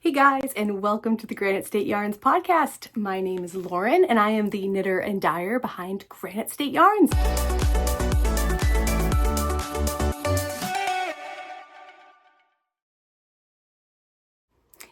Hey guys, and welcome to the Granite State Yarns Podcast. My name is Lauren, and I am the knitter and dyer behind Granite State Yarns.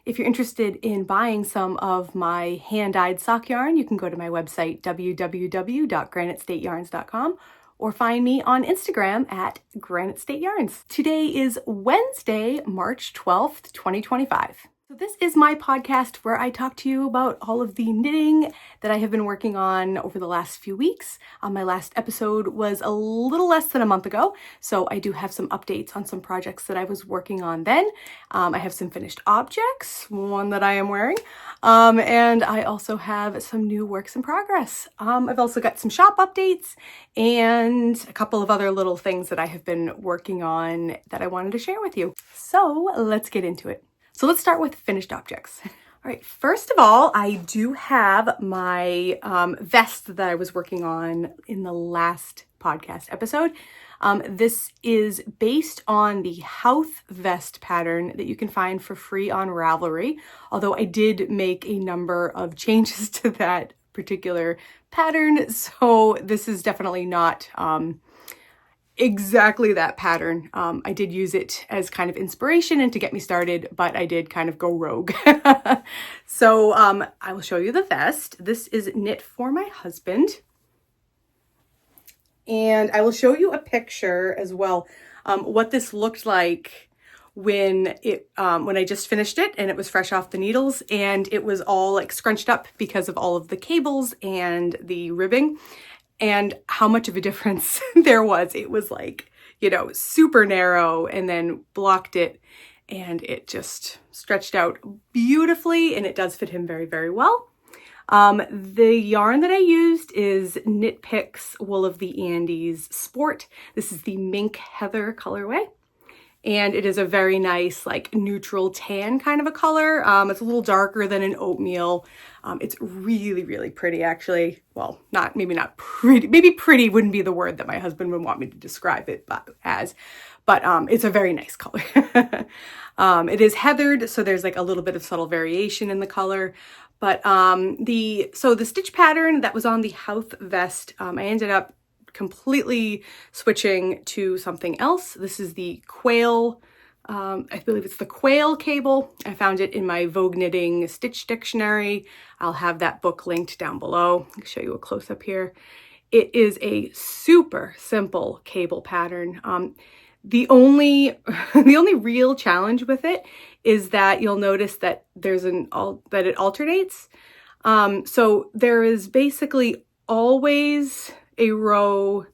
If you're interested in buying some of my hand-dyed sock yarn, you can go to my website, www.granitestateyarns.com, or find me on Instagram at Granite State Yarns. Today is Wednesday, March 12th, 2025. So this is my podcast where I talk to you about all of the knitting that I have been working on over the last few weeks. My last episode was a little less than a month ago, so I do have some updates on some projects that I was working on then. I have some finished objects, one that I am wearing, and I also have some new works in progress. I've also got some shop updates and a couple of other little things that I have been working on that I wanted to share with you. So let's get into it. So let's start with finished objects. All right, first of all, I do have my vest that I was working on in the last podcast episode. This is based on the Houth vest pattern that you can find for free on Ravelry, although I did make a number of changes to that particular pattern, so this is definitely not exactly that pattern. I did use it as kind of inspiration and to get me started, but I did kind of go rogue. So I will show you the vest. This is knit for my husband. And I will show you a picture as well, what this looked like when I just finished it and it was fresh off the needles and it was all like scrunched up because of all of the cables and the ribbing. And how much of a difference there was. It was like, super narrow and then blocked it and it just stretched out beautifully and it does fit him very, very well. The yarn that I used is Knit Picks Wool of the Andes Sport. This is the Mink Heather colorway. And it is a very nice, like neutral tan kind of a color. It's a little darker than an oatmeal. It's really, really pretty, actually. Well, maybe not pretty. Maybe pretty wouldn't be the word that my husband would want me to describe it as. But it's a very nice color. It is heathered, so there's like a little bit of subtle variation in the color. But the stitch pattern that was on the Houth vest, I ended up completely switching to something else. This is the Quail, I believe it's the Quail cable. I found it in my Vogue Knitting Stitch Dictionary. I'll have that book linked down below. I'll show you a close-up here. It is a super simple cable pattern. The only real challenge with it is that you'll notice that that it alternates. So there is basically always a row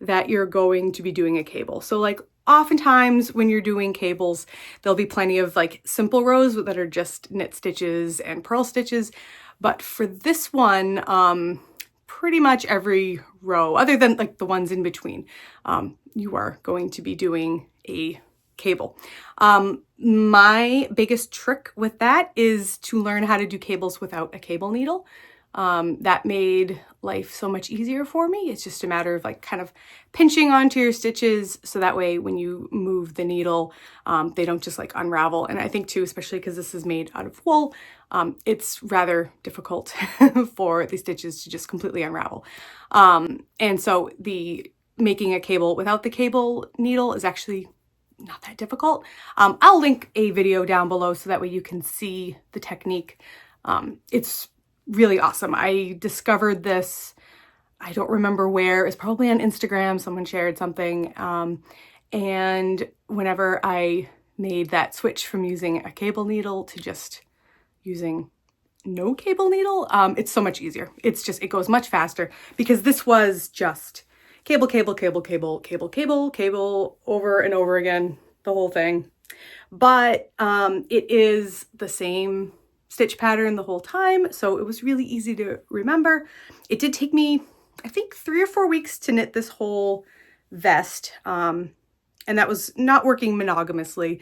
that you're going to be doing a cable. So like oftentimes when you're doing cables, there'll be plenty of like simple rows that are just knit stitches and purl stitches. But for this one, pretty much every row, other than like the ones in between, you are going to be doing a cable. My biggest trick with that is to learn how to do cables without a cable needle. That made life so much easier for me. It's just a matter of like kind of pinching onto your stitches so that way when you move the needle, they don't just like unravel. And I think too, especially because this is made out of wool, it's rather difficult for the stitches to just completely unravel. And so making a cable without the cable needle is actually not that difficult. I'll link a video down below so that way you can see the technique. It's really awesome. I discovered this, I don't remember where, it's probably on Instagram, someone shared something. And whenever I made that switch from using a cable needle to just using no cable needle, it's so much easier. It goes much faster because this was just cable, cable, cable, cable, cable, cable, cable over and over again, the whole thing. But it is the same stitch pattern the whole time, so it was really easy to remember. It did take me, I think, 3 or 4 weeks to knit this whole vest, and that was not working monogamously.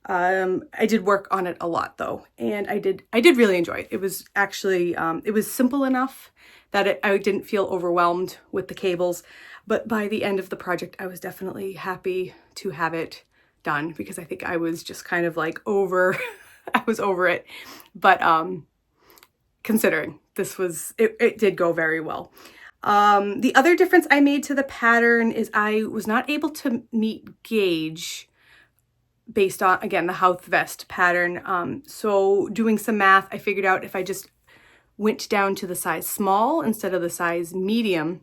I did work on it a lot though, and I did really enjoy it. It was actually, it was simple enough that I didn't feel overwhelmed with the cables, but by the end of the project, I was definitely happy to have it done because I think I was just kind of like over I was over it. But considering it did go very well. The other difference I made to the pattern is I was not able to meet gauge based on, again, the Houth vest pattern. So doing some math, I figured out if I just went down to the size small instead of the size medium,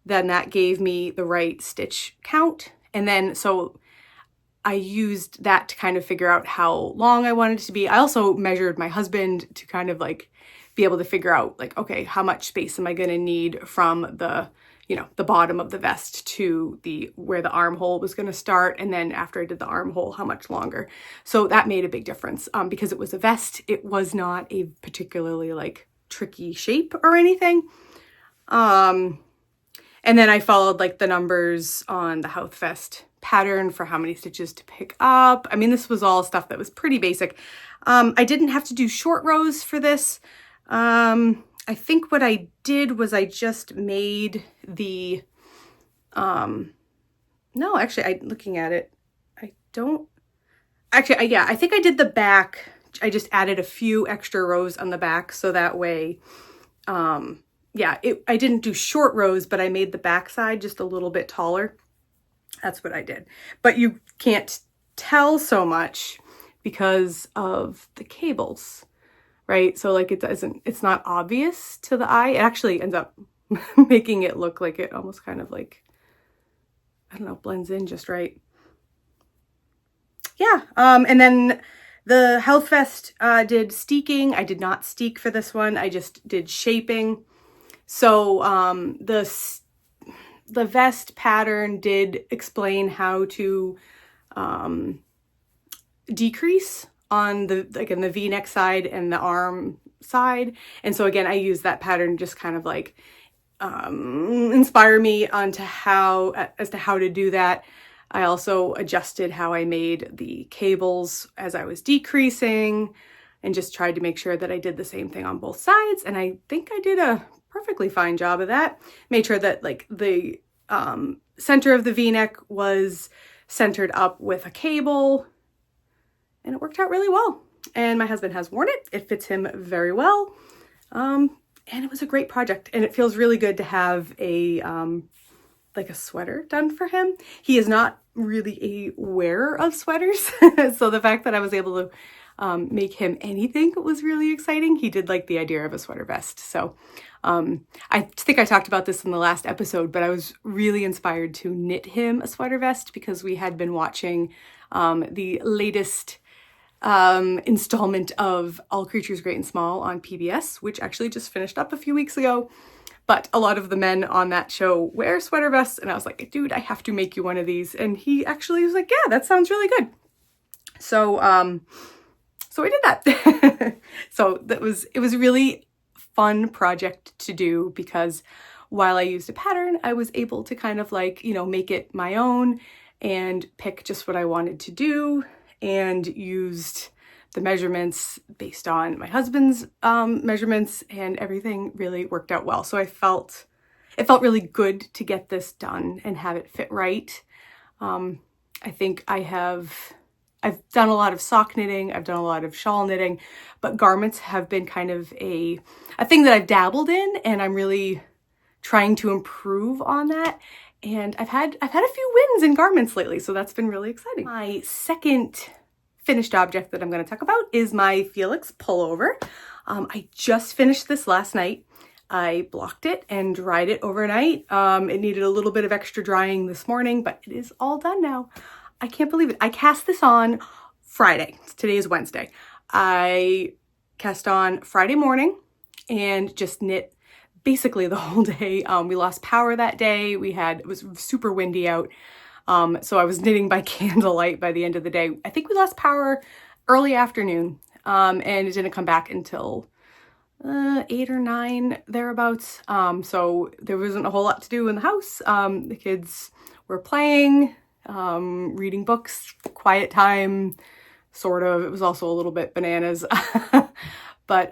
then that gave me the right stitch count. And then, so I used that to kind of figure out how long I wanted it to be. I also measured my husband to kind of like be able to figure out like, okay, how much space am I going to need from the, the bottom of the vest to where the armhole was going to start. And then after I did the armhole, how much longer. So that made a big difference because it was a vest. It was not a particularly like tricky shape or anything. And then I followed like the numbers on the Houth vest pattern for how many stitches to pick up. I mean, this was all stuff that was pretty basic. I didn't have to do short rows for this. I think what I did was I just made the, no, actually, looking at it, I think I did the back. I just added a few extra rows on the back. So that way, I didn't do short rows, but I made the back side just a little bit taller. That's what I did. But you can't tell so much because of the cables, right? So like it's not obvious to the eye. It actually ends up making it look like it almost kind of like, I don't know, blends in just right. Yeah. And then the Houth vest did steeking. I did not steek for this one. I just did shaping. So the vest pattern did explain how to decrease on the V-neck side and the arm side. And so again, I used that pattern just kind of like inspire me as to how to do that. I also adjusted how I made the cables as I was decreasing and just tried to make sure that I did the same thing on both sides. And I think I did a perfectly fine job of that. Made sure that like the center of the V-neck was centered up with a cable, and it worked out really well. And my husband has worn it. It fits him very well. And it was a great project, and it feels really good to have a sweater done for him. He is not really a wearer of sweaters. So the fact that I was able to make him anything was really exciting. He did like the idea of a sweater vest. So I think I talked about this in the last episode, but I was really inspired to knit him a sweater vest because we had been watching the latest installment of All Creatures Great and Small on PBS, which actually just finished up a few weeks ago. But a lot of the men on that show wear sweater vests, and I was like, dude, I have to make you one of these. And he actually was like, yeah, that sounds really good. So I did that. So it was a really fun project to do because while I used a pattern, I was able to kind of like, make it my own and pick just what I wanted to do, and used the measurements based on my husband's measurements, and everything really worked out well. So it felt really good to get this done and have it fit right. I think I've done a lot of sock knitting, I've done a lot of shawl knitting, but garments have been kind of a thing that I've dabbled in, and I'm really trying to improve on that. And I've had a few wins in garments lately, so that's been really exciting. My second finished object that I'm going to talk about is my Felix pullover. I just finished this last night. I blocked it and dried it overnight. It needed a little bit of extra drying this morning, but it is all done now. I can't believe it. I cast this on Friday. Today is Wednesday. I cast on Friday morning and just knit basically the whole day. We lost power that day. It was super windy out. So I was knitting by candlelight by the end of the day. I think we lost power early afternoon, and it didn't come back until 8 or 9 thereabouts. So there wasn't a whole lot to do in the house. The kids were playing, reading books, quiet time, sort of. It was also a little bit bananas, but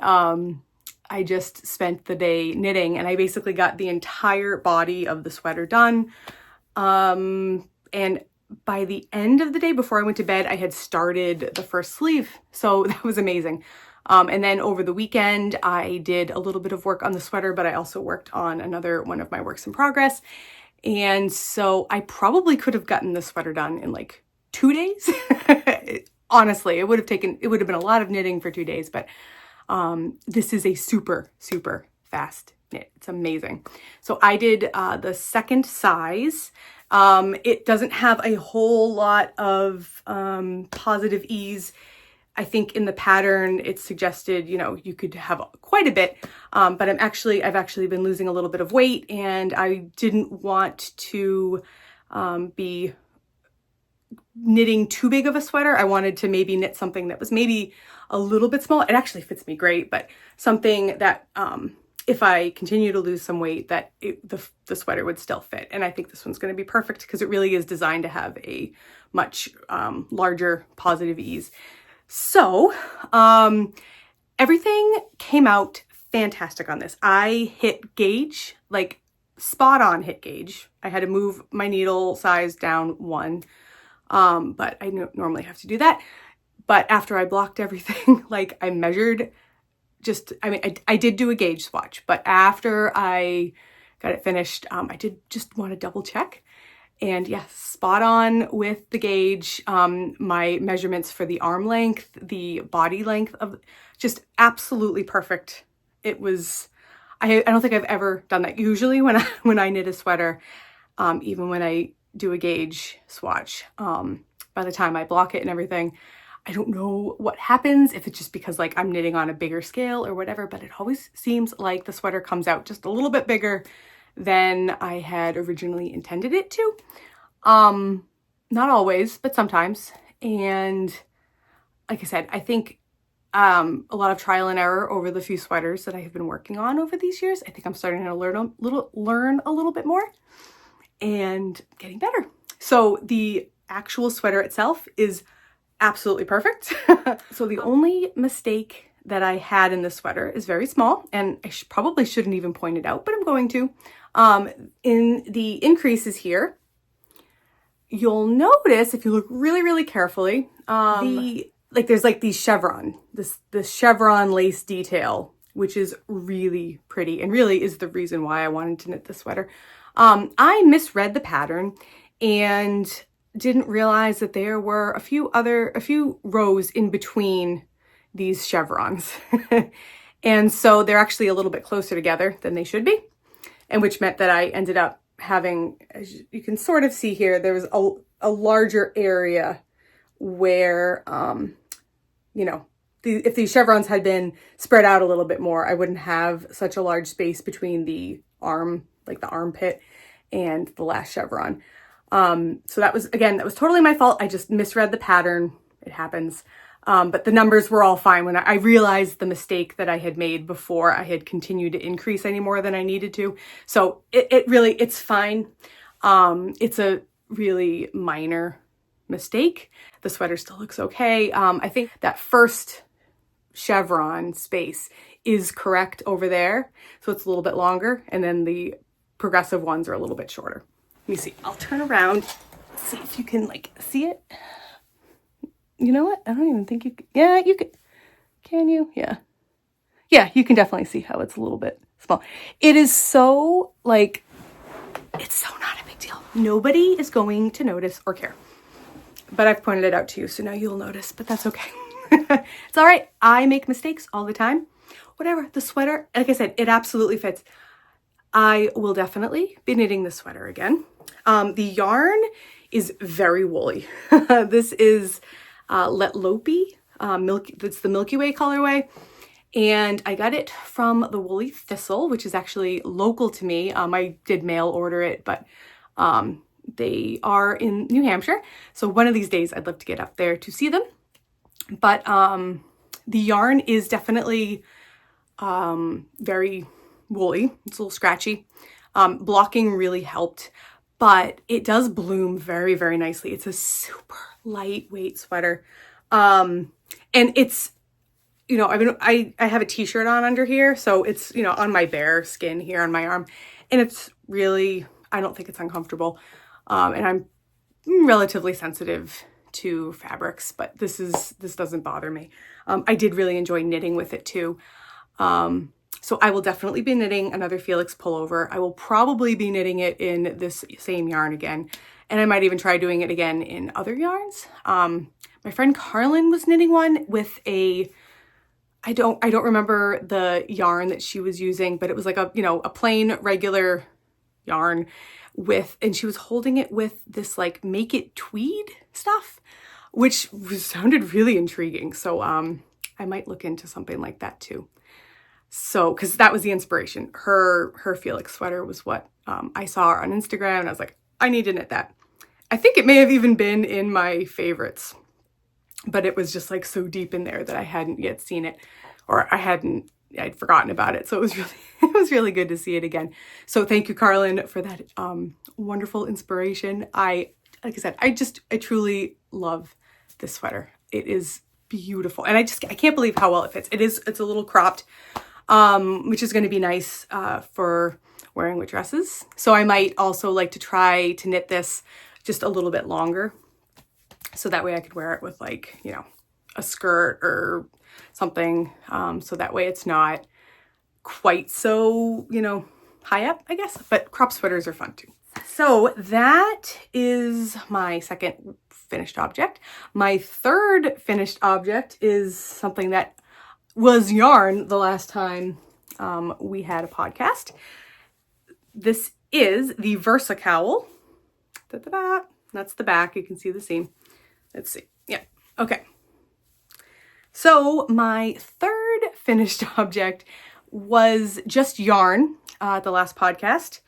I just spent the day knitting, and I basically got the entire body of the sweater done. And by the end of the day before I went to bed, I had started the first sleeve. So that was amazing. And then over the weekend, I did a little bit of work on the sweater, but I also worked on another one of my works in progress. And so I probably could have gotten the sweater done in like 2 days. Honestly, it would have been a lot of knitting for 2 days, but this is a super, super fast knit. It's amazing. So I did the second size. It doesn't have a whole lot of positive ease. I think in the pattern it suggested, you could have quite a bit, but I've actually been losing a little bit of weight, and I didn't want to be knitting too big of a sweater. I wanted to maybe knit something that was maybe a little bit small. It actually fits me great, but something that if I continue to lose some weight, that the sweater would still fit. And I think this one's going to be perfect because it really is designed to have a much larger positive ease. So everything came out fantastic on this. I hit gauge, like spot on hit gauge. I had to move my needle size down 1, but I normally have to do that. But after I blocked everything, like I measured I did do a gauge swatch, but after I got it finished, I did just want to double check. And yes, spot on with the gauge. My measurements for the arm length, the body length of, just absolutely perfect. It was, I don't think I've ever done that. Usually when I knit a sweater, even when I do a gauge swatch, by the time I block it and everything, I don't know what happens, if it's just because like I'm knitting on a bigger scale or whatever, but it always seems like the sweater comes out just a little bit bigger than I had originally intended it to. Not always, but sometimes. And like I said, I think a lot of trial and error over the few sweaters that I have been working on over these years. I think I'm starting to learn a little bit more and getting better. So the actual sweater itself is absolutely perfect. So the only mistake that I had in this sweater is very small, and I probably shouldn't even point it out, but I'm going to. In the increases here, you'll notice if you look really, really carefully, there's like these this chevron lace detail, which is really pretty and really is the reason why I wanted to knit this sweater. I misread the pattern and didn't realize that there were a few rows in between these chevrons. And so they're actually a little bit closer together than they should be. And which meant that I ended up having, as you can sort of see here, there was a larger area where, if these chevrons had been spread out a little bit more, I wouldn't have such a large space between the arm, like the armpit, and the last chevron. So that was totally my fault. I just misread the pattern. It happens. But the numbers were all fine when I realized the mistake that I had made before I had continued to increase any more than I needed to. So it's fine. It's a really minor mistake. The sweater still looks okay. I think that first chevron space is correct over there. So it's a little bit longer, and then the progressive ones are a little bit shorter. Let me see. I'll turn around, see if you can see it. You know what? I don't even think you can. Yeah, you could. Can you? Yeah. Yeah, you can definitely see how it's a little bit small. It is so it's so not a big deal. Nobody is going to notice or care. But I've pointed it out to you, so now you'll notice, but that's okay. It's all right. I make mistakes all the time. Whatever. The sweater, like I said, it absolutely fits. I will definitely be knitting the sweater again. The yarn is very woolly. This is Let Lopey, that's the Milky Way colorway. And I got it from the Woolly Thistle, which is actually local to me. I did mail order it, but they are in New Hampshire. So one of these days I'd love to get up there to see them. But the yarn is definitely very woolly. It's a little scratchy. Blocking really helped, but it does bloom very, very nicely. It's a super lightweight sweater. And it's, I have a t-shirt on under here. So it's, on my bare skin here on my arm, and it's really, I don't think it's uncomfortable. And I'm relatively sensitive to fabrics, but this doesn't bother me. I did really enjoy knitting with it too. So I will definitely be knitting another Felix pullover. I will probably be knitting it in this same yarn again, and I might even try doing it again in other yarns. My friend Carlin was knitting one with I don't remember the yarn that she was using, but it was like a plain regular yarn and she was holding it with this like make it tweed stuff, which sounded really intriguing. So I might look into something like that too. So, because that was the inspiration. Her Felix sweater was what I saw on Instagram, and I was like, I need to knit that. I think it may have even been in my favorites, but it was just like so deep in there that I hadn't yet seen it, or I'd forgotten about it. So it was really good to see it again. So thank you, Carlin, for that wonderful inspiration. Like I said, I truly love this sweater. It is beautiful, and I can't believe how well it fits. It's a little cropped, which is going to be nice for wearing with dresses. So I might also like to try to knit this just a little bit longer, so that way I could wear it with like, a skirt or something. So that way it's not quite so, high up, I guess, but crop sweaters are fun too. So that is my second finished object. My third finished object is something that was yarn the last time we had a podcast. This is the Versa cowl. Da-da-da. That's the back. You can see the seam. Let's see. Yeah. Okay. So my third finished object was just yarn the last podcast,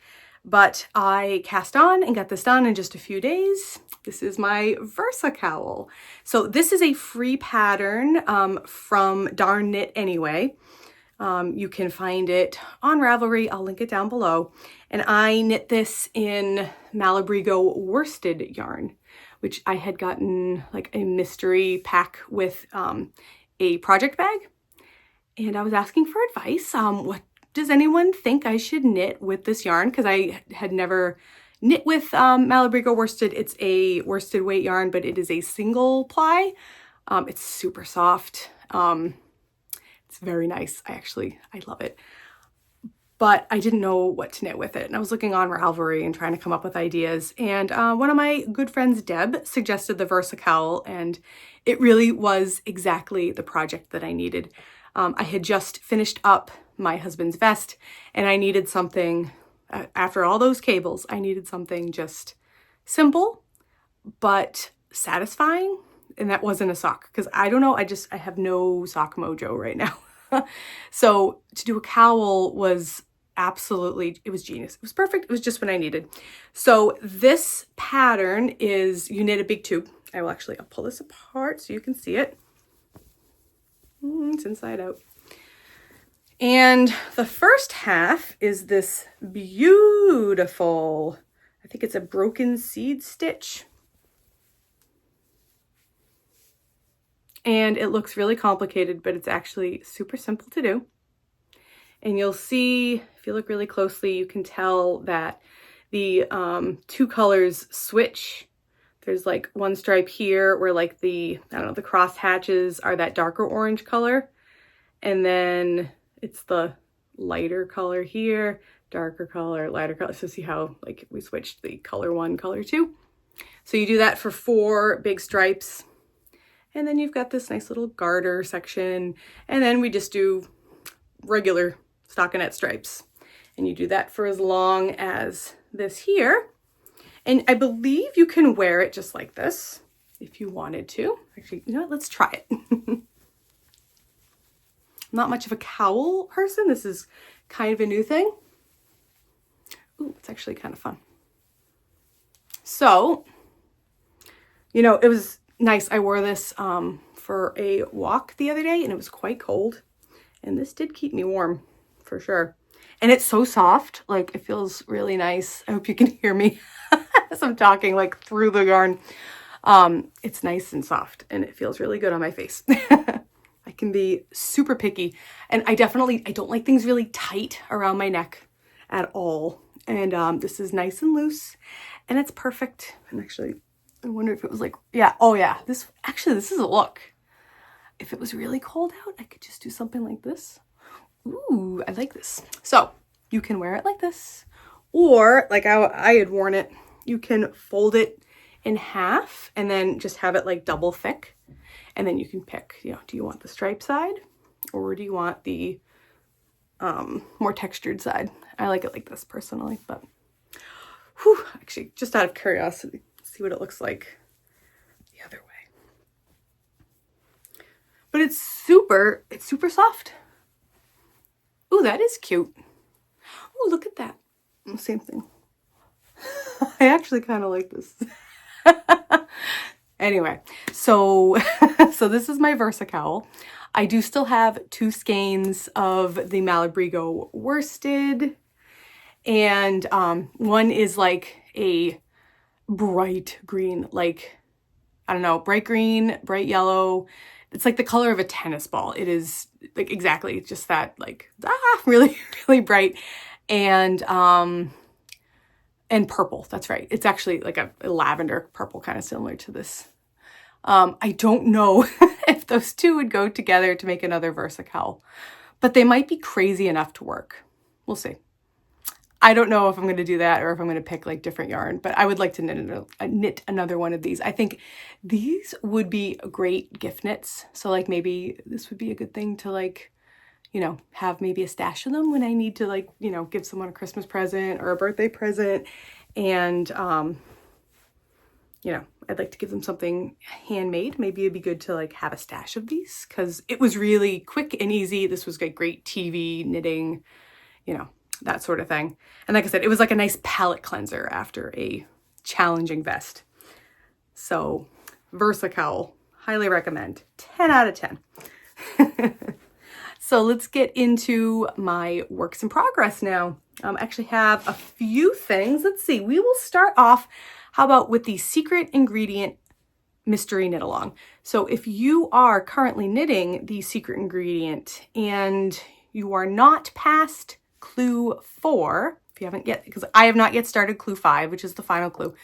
but I cast on and got this done in just a few days. This is my Versa cowl. So this is a free pattern from Darn Knit Anyway. You can find it on Ravelry. I'll link it down below. And I knit this in Malabrigo worsted yarn, which I had gotten like a mystery pack with a project bag. And I was asking for advice. What does anyone think I should knit with this yarn? Because I had never knit with Malabrigo worsted. It's a worsted weight yarn, but it is a single ply. It's super soft. It's very nice. I love it. But I didn't know what to knit with it. And I was looking on Ravelry and trying to come up with ideas. And one of my good friends, Deb, suggested the Versa cowl, and it really was exactly the project that I needed. I had just finished up my husband's vest, and I needed something, after all those cables, I needed something just simple, but satisfying. And that wasn't a sock, because I don't know, I have no sock mojo right now. So to do a cowl was it was genius. It was perfect. It was just what I needed. So this pattern is, you knit a big tube. I'll pull this apart so you can see it. It's inside out. And the first half is this beautiful, I think it's a broken seed stitch. And it looks really complicated, but it's actually super simple to do. And you'll see, if you look really closely, you can tell that the two colors switch. There's like one stripe here where like the cross hatches are that darker orange color. And then it's the lighter color here, darker color, lighter color. So see how like we switched the color 1, color 2. So you do that for 4 big stripes. And then you've got this nice little garter section. And then we just do regular stockinette stripes. And you do that for as long as this here. And I believe you can wear it just like this if you wanted to. Actually, you know what? Let's try it. I'm not much of a cowl person. This is kind of a new thing. Ooh, it's actually kind of fun. So, it was nice. I wore this for a walk the other day, and it was quite cold. And this did keep me warm, for sure. And it's so soft. Like, it feels really nice. I hope you can hear me as I'm talking, like, through the yarn. It's nice and soft, and it feels really good on my face. I can be super picky. And I don't like things really tight around my neck at all. And this is nice and loose, and it's perfect. And actually, I wonder if it was like, yeah, oh yeah, this is a look. If it was really cold out, I could just do something like this. Ooh, I like this. So you can wear it like this, or like I had worn it, you can fold it in half and then just have it like double thick. And then you can pick, you know, do you want the striped side or do you want the more textured side? I like it like this personally, but whew, actually just out of curiosity, see what it looks like the other way. But it's super soft. Ooh, that is cute. Ooh, look at that. Same thing. I actually kind of like this. Anyway, so this is my Versa cowl. I do still have 2 skeins of the Malabrigo worsted, and one is like a bright green, like, I don't know, bright green, bright yellow. It's like the color of a tennis ball. It is like exactly just that, like, really, really bright. And purple, that's right. It's actually like a lavender purple, kind of similar to this. I don't know if those 2 would go together to make another Versa cowl, but they might be crazy enough to work. We'll see. I don't know if I'm going to do that or if I'm going to pick like different yarn, but I would like to knit another one of these. I think these would be great gift knits. So like maybe this would be a good thing to like, you know, have maybe a stash of them when I need to like, you know, give someone a Christmas present or a birthday present. And, you know, I'd like to give them something handmade. Maybe it'd be good to like have a stash of these because it was really quick and easy. This was like great TV knitting, you know, that sort of thing. And like I said, it was like a nice palette cleanser after a challenging vest. So Versa cowl, highly recommend. 10 out of 10. So let's get into my works in progress now. I actually have a few things. Let's see. We will start off, how about with the secret ingredient mystery knit along. So if you are currently knitting the secret ingredient and you are not past clue 4, if you haven't yet, because I have not yet started clue 5, which is the final clue.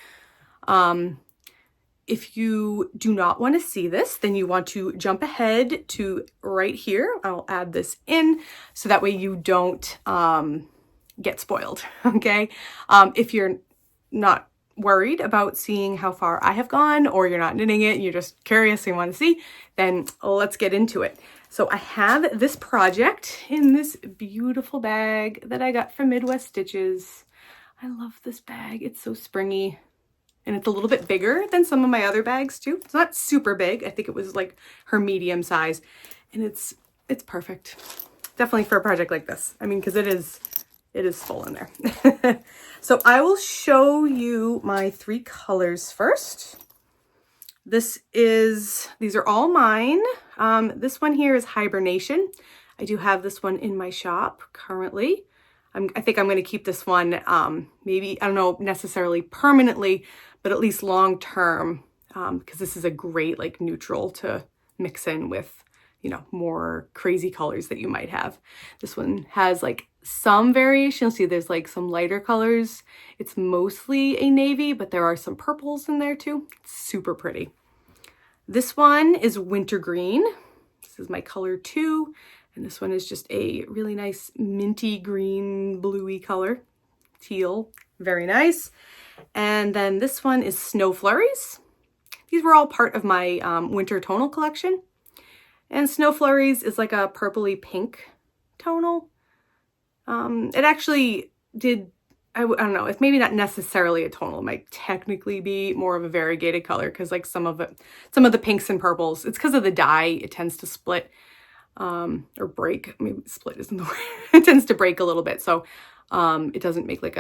If you do not want to see this, then you want to jump ahead to right here. I'll add this in so that way you don't get spoiled, okay? If you're not worried about seeing how far I have gone, or you're not knitting it, you're just curious and want to see, then let's get into it. So I have this project in this beautiful bag that I got from Midwest Stitches. I love this bag. It's so springy. And it's a little bit bigger than some of my other bags too. It's not super big. I think it was like her medium size. And it's perfect. Definitely for a project like this. I mean, because it is full in there. So I will show you my 3 colors first. These are all mine. This one here is Hibernation. I do have this one in my shop currently. I think I'm going to keep this one, maybe, I don't know, necessarily permanently, but at least long term, because this is a great like neutral to mix in with, you know, more crazy colors that you might have. This one has like some variation. You'll see there's like some lighter colors. It's mostly a navy, but there are some purples in there too. It's super pretty. This one is Wintergreen. This is my color 2. And this one is just a really nice minty green, bluey color. Teal, very nice. And then this one is Snow Flurries. These were all part of my winter tonal collection. And Snow Flurries is like a purpley pink tonal. It actually did, I don't know, it's maybe not necessarily a tonal. It might technically be more of a variegated color because like some of the pinks and purples, it's because of the dye, it tends to split. Or break, maybe split isn't the word. It tends to break a little bit. So, it doesn't make like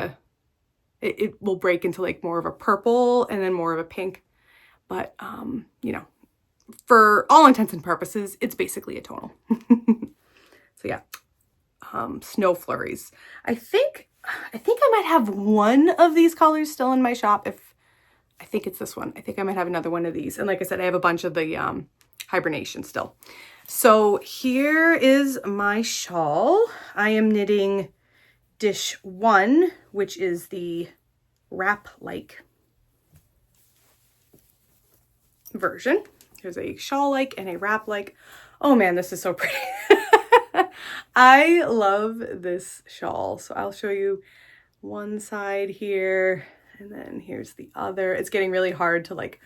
it will break into like more of a purple and then more of a pink. But, you know, for all intents and purposes, it's basically a tonal. So yeah, Snow Flurries. I think I might have one of these colors still in my shop. I think it's this one. I think I might have another one of these. And like I said, I have a bunch of the, Hibernation still. So here is my shawl. I am knitting dish 1, which is the wrap like. version. There's a shawl-like and a wrap-like. Oh man, this is so pretty. I love this shawl. So I'll show you one side here, and then here's the other. It's getting really hard to like,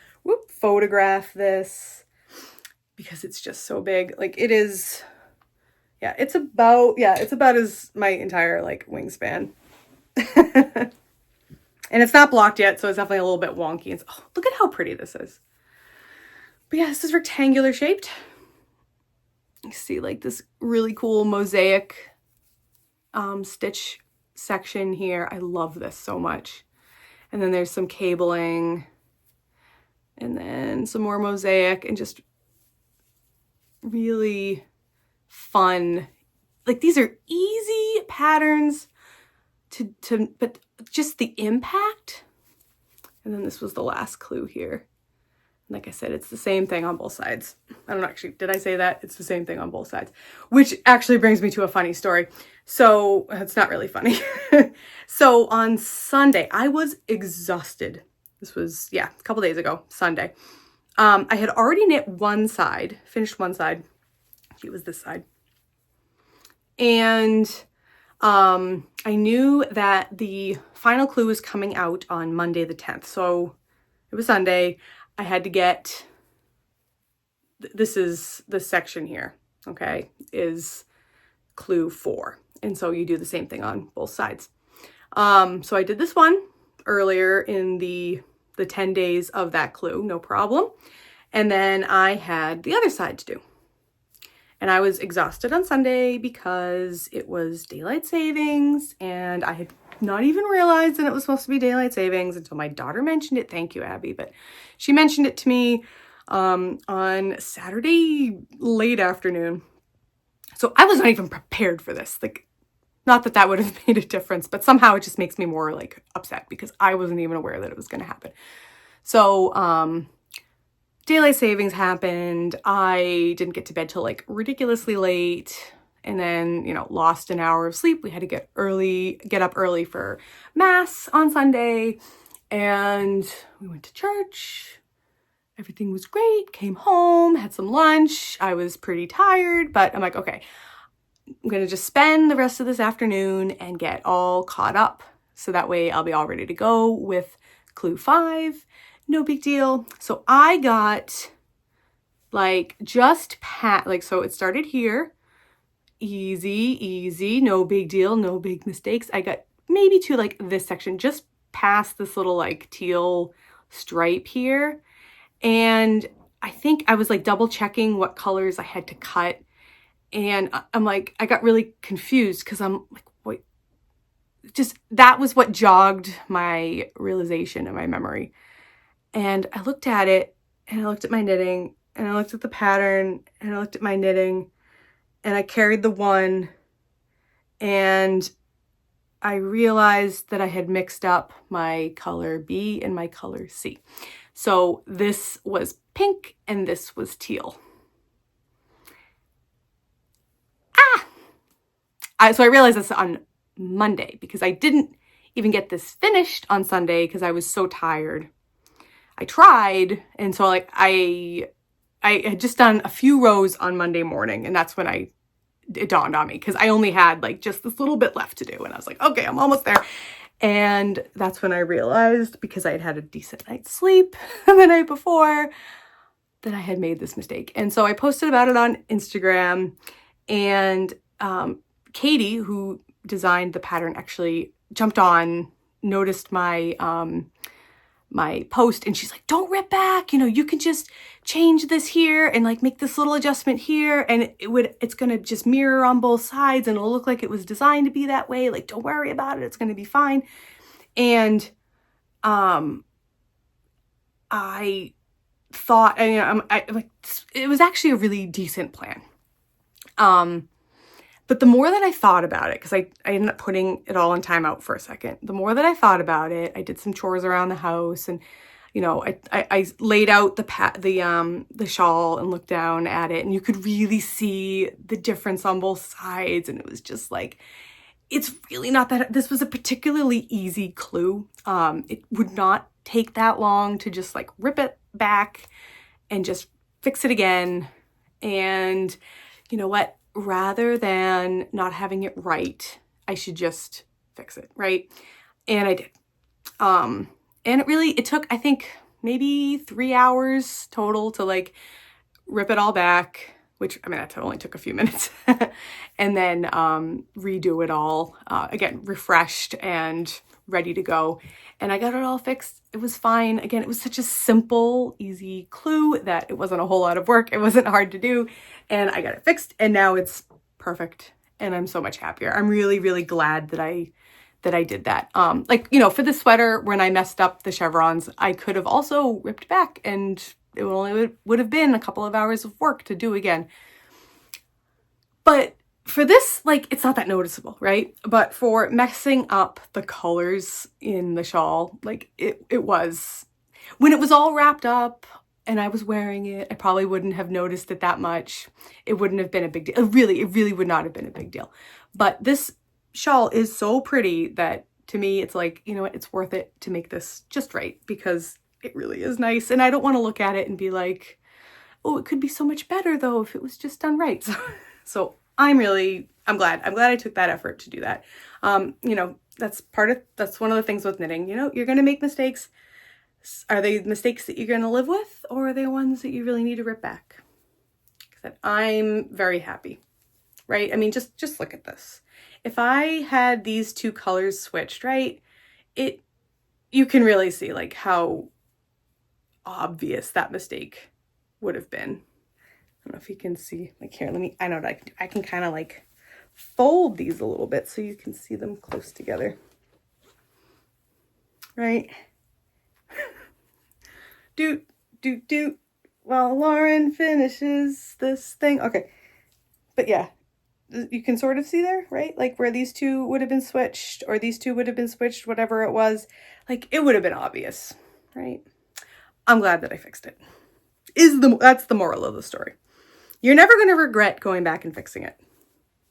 photograph this because it's just so big. Like it is, yeah, it's about as my entire like wingspan. And it's not blocked yet, so it's definitely a little bit wonky. It's, oh, look at how pretty this is. But yeah, this is rectangular shaped. You see like this really cool mosaic stitch section here. I love this so much. And then there's some cabling and then some more mosaic and just really fun. Like these are easy patterns but just the impact. And then this was the last clue here. Like I said, it's the same thing on both sides. I don't know, actually, did I say that? It's the same thing on both sides, which actually brings me to a funny story. So it's not really funny. So on Sunday, I was exhausted. This was, a couple days ago, Sunday. I had already knit one side, finished one side. It was this side. And I knew that the final clue was coming out on Monday the 10th. So it was Sunday. I had to get, this is the section here, okay, is clue 4. And so you do the same thing on both sides. So I did this one earlier in the 10 days of that clue, no problem. And then I had the other side to do. And I was exhausted on Sunday because it was daylight savings and I had not even realized that it was supposed to be daylight savings until my daughter mentioned it. Thank you, Abby. But she mentioned it to me on Saturday late afternoon. So I was not even prepared for this. Like, not that that would have made a difference, but somehow it just makes me more like upset because I wasn't even aware that it was going to happen. So daylight savings happened. I didn't get to bed till like ridiculously late. And then, lost an hour of sleep. We had to get up early for mass on Sunday. And we went to church. Everything was great. Came home, had some lunch. I was pretty tired, but I'm like, okay, I'm going to just spend the rest of this afternoon and get all caught up. So that way I'll be all ready to go with clue 5. No big deal. So I got like so it started here. Easy, no big deal, no big mistakes. I got maybe to like this section, just past this little like teal stripe here. And I think I was like double checking what colors I had to cut. And I'm like, I got really confused because I'm like, wait, just that was what jogged my realization and my memory. And I looked at it and I looked at my knitting and I looked at the pattern and I looked at my knitting. And I carried the one and I realized that I had mixed up my color B and my color C. So this was pink and this was teal. So I realized this on Monday because I didn't even get this finished on Sunday because I was so tired. I tried, and so like I had just done a few rows on Monday morning, and that's when it dawned on me because I only had like just this little bit left to do. And I was like, okay, I'm almost there. And that's when I realized, because I had had a decent night's sleep the night before, that I had made this mistake. And so I posted about it on Instagram, and Katie, who designed the pattern, actually jumped on, noticed my my post, and she's like, don't rip back, you can just change this here and like make this little adjustment here, and it's gonna just mirror on both sides and it'll look like it was designed to be that way. Like, don't worry about it, it's gonna be fine. And I thought, it was actually a really decent plan. But the more that I thought about it, because I ended up putting it all in timeout for a second. The more that I thought about it, I did some chores around the house, and I laid out the shawl and looked down at it, and you could really see the difference on both sides. And it was just like, it's really not that. This was a particularly easy clue. It would not take that long to just like rip it back and just fix it again. And you know what? Rather than not having it right, I should just fix it, right? And I did. And it took, I think, maybe 3 hours total to like rip it all back, which, I mean, that only took a few minutes, and then redo it all, again, refreshed and ready to go. And I got it all fixed. It was fine. Again, it was such a simple, easy clue that it wasn't a whole lot of work. It wasn't hard to do. And I got it fixed, and now it's perfect. And I'm so much happier. I'm really, really glad that I did that. Like, you know, for the sweater, when I messed up the chevrons, I could have also ripped back, and it would have been a couple of hours of work to do again. But for this, like, it's not that noticeable, right? But for messing up the colors in the shawl, like, it was, when it was all wrapped up and I was wearing it, I probably wouldn't have noticed it that much. It wouldn't have been a big deal. It really would not have been a big deal. But this shawl is so pretty that to me, it's like, you know what, it's worth it to make this just right, because it really is nice. And I don't want to look at it and be like, oh, it could be so much better though if it was just done right. So I'm glad I took that effort to do that. You know, that's one of the things with knitting. You know, you're going to make mistakes. Are they mistakes that you're going to live with, or are they ones that you really need to rip back? I'm very happy, right? I mean, just look at this. If I had these two colors switched, right, you can really see like how obvious that mistake would have been. I don't know if you can see, like, here, I know what I can kind of like fold these a little bit so you can see them close together, right? Doot, doot, doot, while Lauren finishes this thing. Okay, but yeah, you can sort of see there, right? Like where these two would have been switched, or these two would have been switched, whatever it was, like it would have been obvious, right? I'm glad that I fixed it. That's the moral of the story. You're never going to regret going back and fixing it.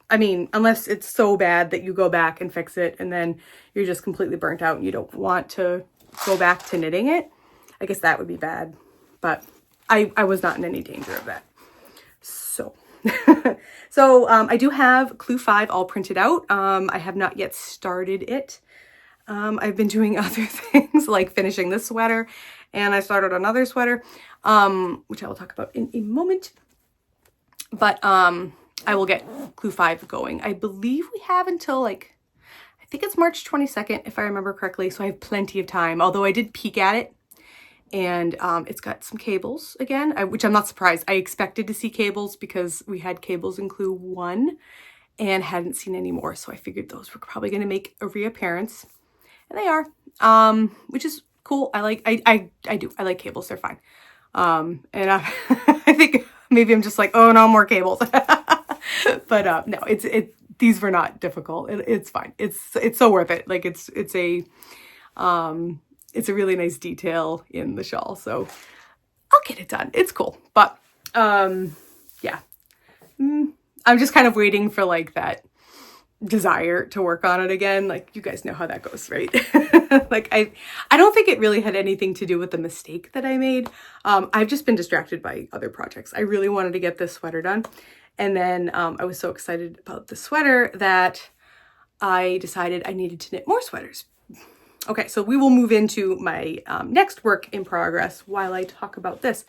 I mean, unless it's so bad that you go back and fix it and then you're just completely burnt out and you don't want to go back to knitting it. I guess that would be bad, but I was not in any danger of that. So, I do have Clue 5 all printed out. I have not yet started it. I've been doing other things like finishing this sweater, and I started another sweater, which I will talk about in a moment. But I will get Clue 5 going. I believe we have until I think it's March 22nd, if I remember correctly. So I have plenty of time, although I did peek at it. And it's got some cables again, which I'm not surprised. I expected to see cables because we had cables in Clue 1 and hadn't seen any more. So I figured those were probably going to make a reappearance. And they are, which is cool. I like cables. They're fine. And I think maybe I'm just like, oh, no more cables. But no, these were not difficult. It's fine. It's so worth it. Like it's a really nice detail in the shawl, so I'll get it done. It's cool. But yeah, I'm just kind of waiting for like that desire to work on it again. Like, you guys know how that goes, right? Like I don't think it really had anything to do with the mistake that I made. I've just been distracted by other projects. I really wanted to get this sweater done. And then I was so excited about the sweater that I decided I needed to knit more sweaters. Okay, so we will move into my next work in progress while I talk about this.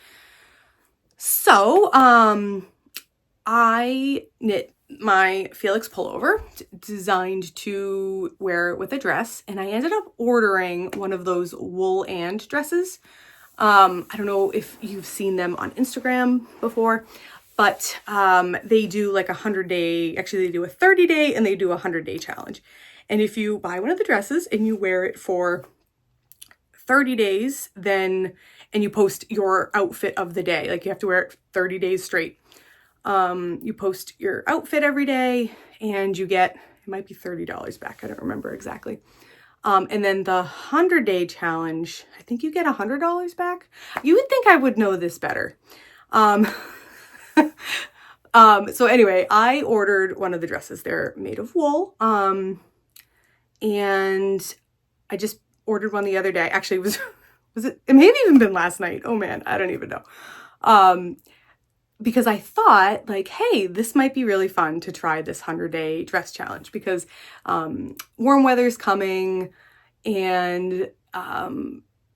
So I knit my Felix pullover designed to wear with a dress, and I ended up ordering one of those wool and dresses. I don't know if you've seen them on Instagram before, but they do like 100-day, actually they do a 30-day and they do a 100-day challenge. And if you buy one of the dresses and you wear it for 30 days, and you post your outfit of the day, like you have to wear it 30 days straight. You post your outfit every day and you get, it might be $30 back. I don't remember exactly. And then the 100-day challenge, I think you get $100 back. You would think I would know this better. So anyway, I ordered one of the dresses. They're made of wool. And I just ordered one the other day. Actually, it may have even been last night. Oh man, I don't even know. Because I thought like, hey, this might be really fun to try this 100-day dress challenge because warm weather's coming and,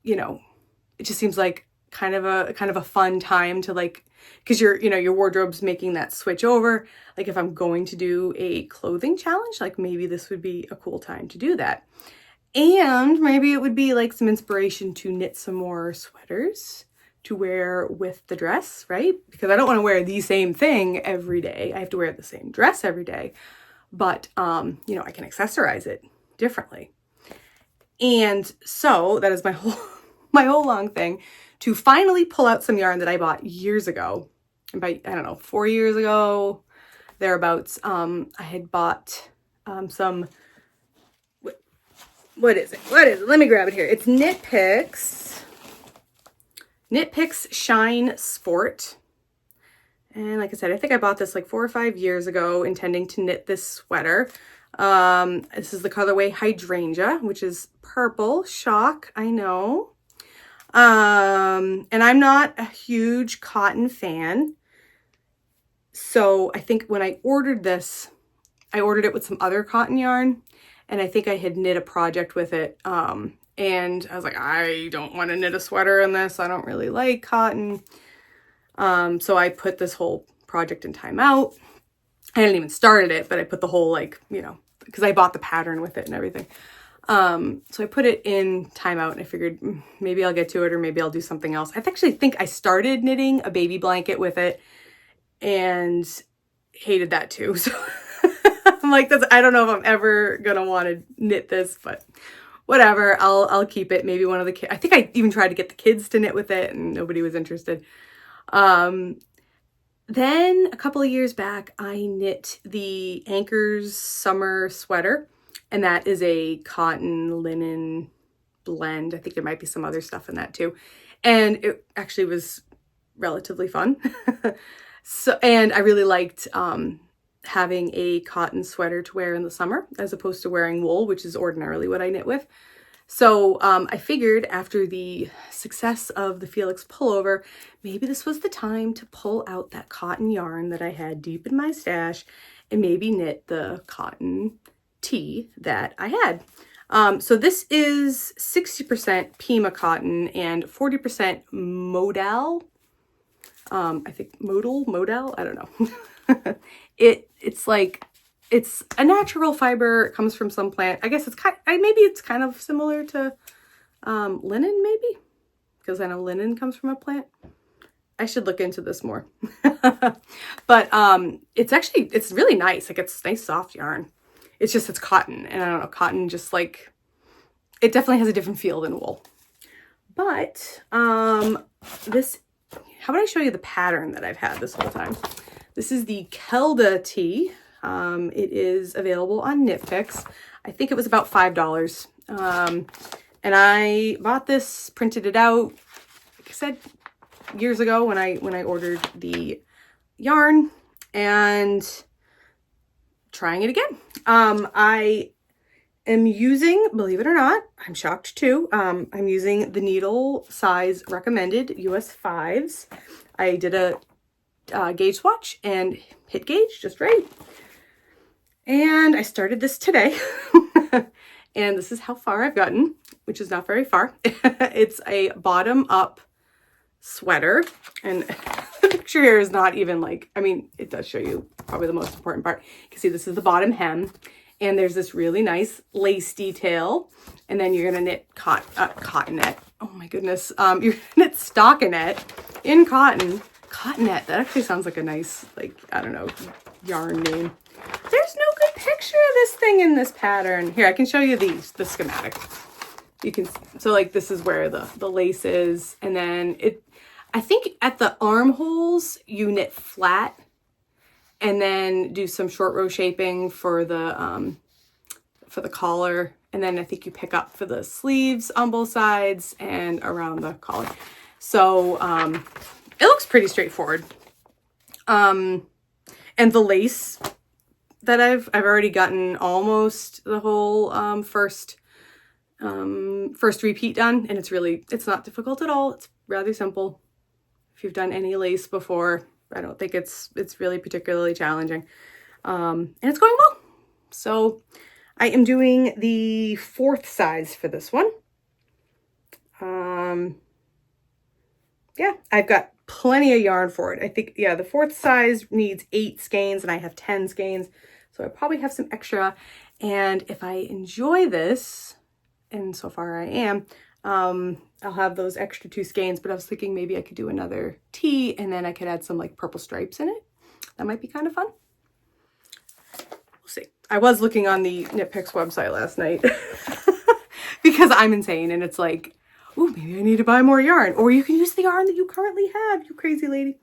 you know, it just seems like kind of a fun time to like, because your wardrobe's making that switch over. Like if I'm going to do a clothing challenge, like maybe this would be a cool time to do that. And maybe it would be like some inspiration to knit some more sweaters to wear with the dress, right? Because I don't want to wear the same thing every day. I have to wear the same dress every day, but I can accessorize it differently. And so that is my whole long thing to finally pull out some yarn that I bought years ago. And by, 4 years ago, thereabouts, I had bought some, what is it? Let me grab it here. It's Knit Picks Shine Sport. And like I said, I think I bought this like 4 or 5 years ago, intending to knit this sweater. This is the colorway Hydrangea, which is purple. Shock, I know. And I'm not a huge cotton fan. So I think when I ordered this, I ordered it with some other cotton yarn. And I think I had knit a project with it. And I was like, I don't want to knit a sweater in this. I don't really like cotton. So I put this whole project in timeout. I hadn't even started it, but I put the whole because I bought the pattern with it and everything. So I put it in timeout and I figured maybe I'll get to it or maybe I'll do something else. I actually think I started knitting a baby blanket with it and hated that too. So I'm like, I don't know if I'm ever going to want to knit this, but whatever, I'll keep it. Maybe one of the kids, I think I even tried to get the kids to knit with it and nobody was interested. Then a couple of years back, I knit the Anchors summer sweater, and that is a cotton linen blend. I think there might be some other stuff in that too. And it actually was relatively fun. And I really liked having a cotton sweater to wear in the summer as opposed to wearing wool, which is ordinarily what I knit with. So I figured after the success of the Felix pullover, maybe this was the time to pull out that cotton yarn that I had deep in my stash and maybe knit the cotton tee that I had. So this is 60% Pima cotton and 40% modal. I think modal, I don't know. It's a natural fiber. It comes from some plant. I guess maybe it's kind of similar to linen, maybe, because I know linen comes from a plant. I should look into this more. But it's really nice. Like it's nice soft yarn. It's cotton, and I don't know, cotton just like it definitely has a different feel than wool. But how about I show you the pattern that I've had this whole time? This is the Kelda tee. It is available on Knit Picks. I think it was about $5. And I bought this, printed it out, like I said, years ago when I ordered the yarn, and trying it again. I am using, believe it or not, I'm shocked too. I'm using the needle size recommended US 5s. I did a gauge swatch and hit gauge just right. And I started this today. And this is how far I've gotten, which is not very far. It's a bottom up sweater. And the picture here is not even like, it does show you probably the most important part. You can see this is the bottom hem. And there's this really nice lace detail. And then you're going to knit cottonette. Oh my goodness. You're going to knit stockinette in cotton. Cottonette. That actually sounds like a nice, yarn name. There's no good picture of this thing in this pattern. Here, I can show you the schematic. You can, so like this is where the lace is. And then I think at the armholes, you knit flat and then do some short row shaping for the collar. And then I think you pick up for the sleeves on both sides and around the collar. So it looks pretty straightforward. And the lace that I've already gotten almost the whole first repeat done, and it's not difficult at all. It's rather simple. If you've done any lace before, I don't think it's really particularly challenging. And it's going well. So I am doing the 4th size for this one. Yeah, I've got plenty of yarn for it. I think, yeah, the 4th size needs 8 skeins and I have 10 skeins. So I probably have some extra. And if I enjoy this, and so far I am, I'll have those extra 2 skeins, but I was thinking maybe I could do another tee and then I could add some like purple stripes in it. That might be kind of fun. We'll see. I was looking on the Knit Picks website last night because I'm insane and it's like, ooh, maybe I need to buy more yarn, or you can use the yarn that you currently have, you crazy lady.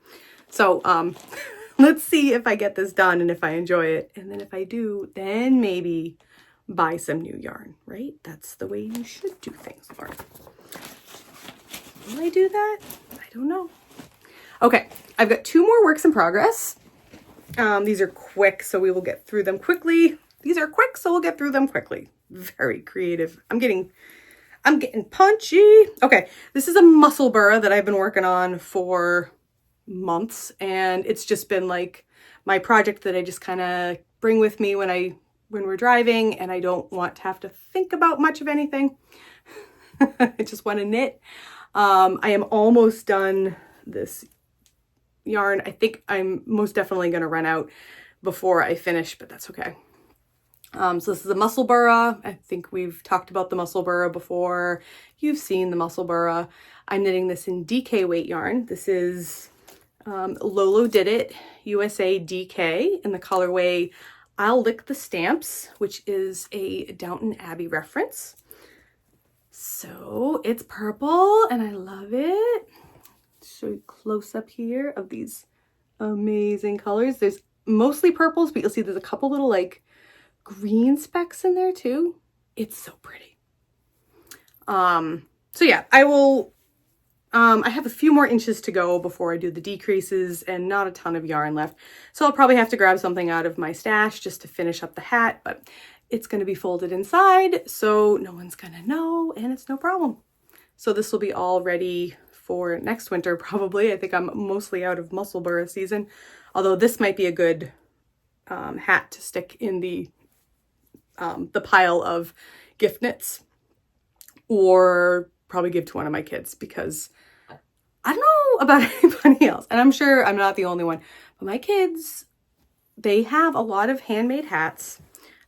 So, let's see if I get this done and if I enjoy it. And then if I do, then maybe buy some new yarn, right? That's the way you should do things, Lauren. Will I do that? I don't know. Okay, I've got 2 more works in progress. These are quick, so we will get through them quickly. These are quick, so we'll get through them quickly. Very creative. I'm getting punchy. Okay, this is a muscle burra that I've been working on for months, and it's just been like my project that I just kind of bring with me when we're driving, and I don't want to have to think about much of anything. I just want to knit. I am almost done this yarn. I think I'm most definitely going to run out before I finish, but that's okay. So this is a muscle burra. I think we've talked about the muscle burra before. You've seen the muscle burra. I'm knitting this in DK weight yarn. This is Lolo Did It USA DK in the colorway I'll Lick the Stamps, which is a Downton Abbey reference. So it's purple and I love it. Show you close up here of these amazing colors. There's mostly purples, but you'll see there's a couple little like green specks in there too. It's so pretty. So yeah, I will, I have a few more inches to go before I do the decreases and not a ton of yarn left. So I'll probably have to grab something out of my stash just to finish up the hat, but it's going to be folded inside, so no one's going to know and it's no problem. So this will be all ready for next winter probably. I think I'm mostly out of muscle burra season, although this might be a good hat to stick in the pile of gift knits, or probably give to one of my kids, because I don't know about anybody else, and I'm sure I'm not the only one, but my kids, they have a lot of handmade hats.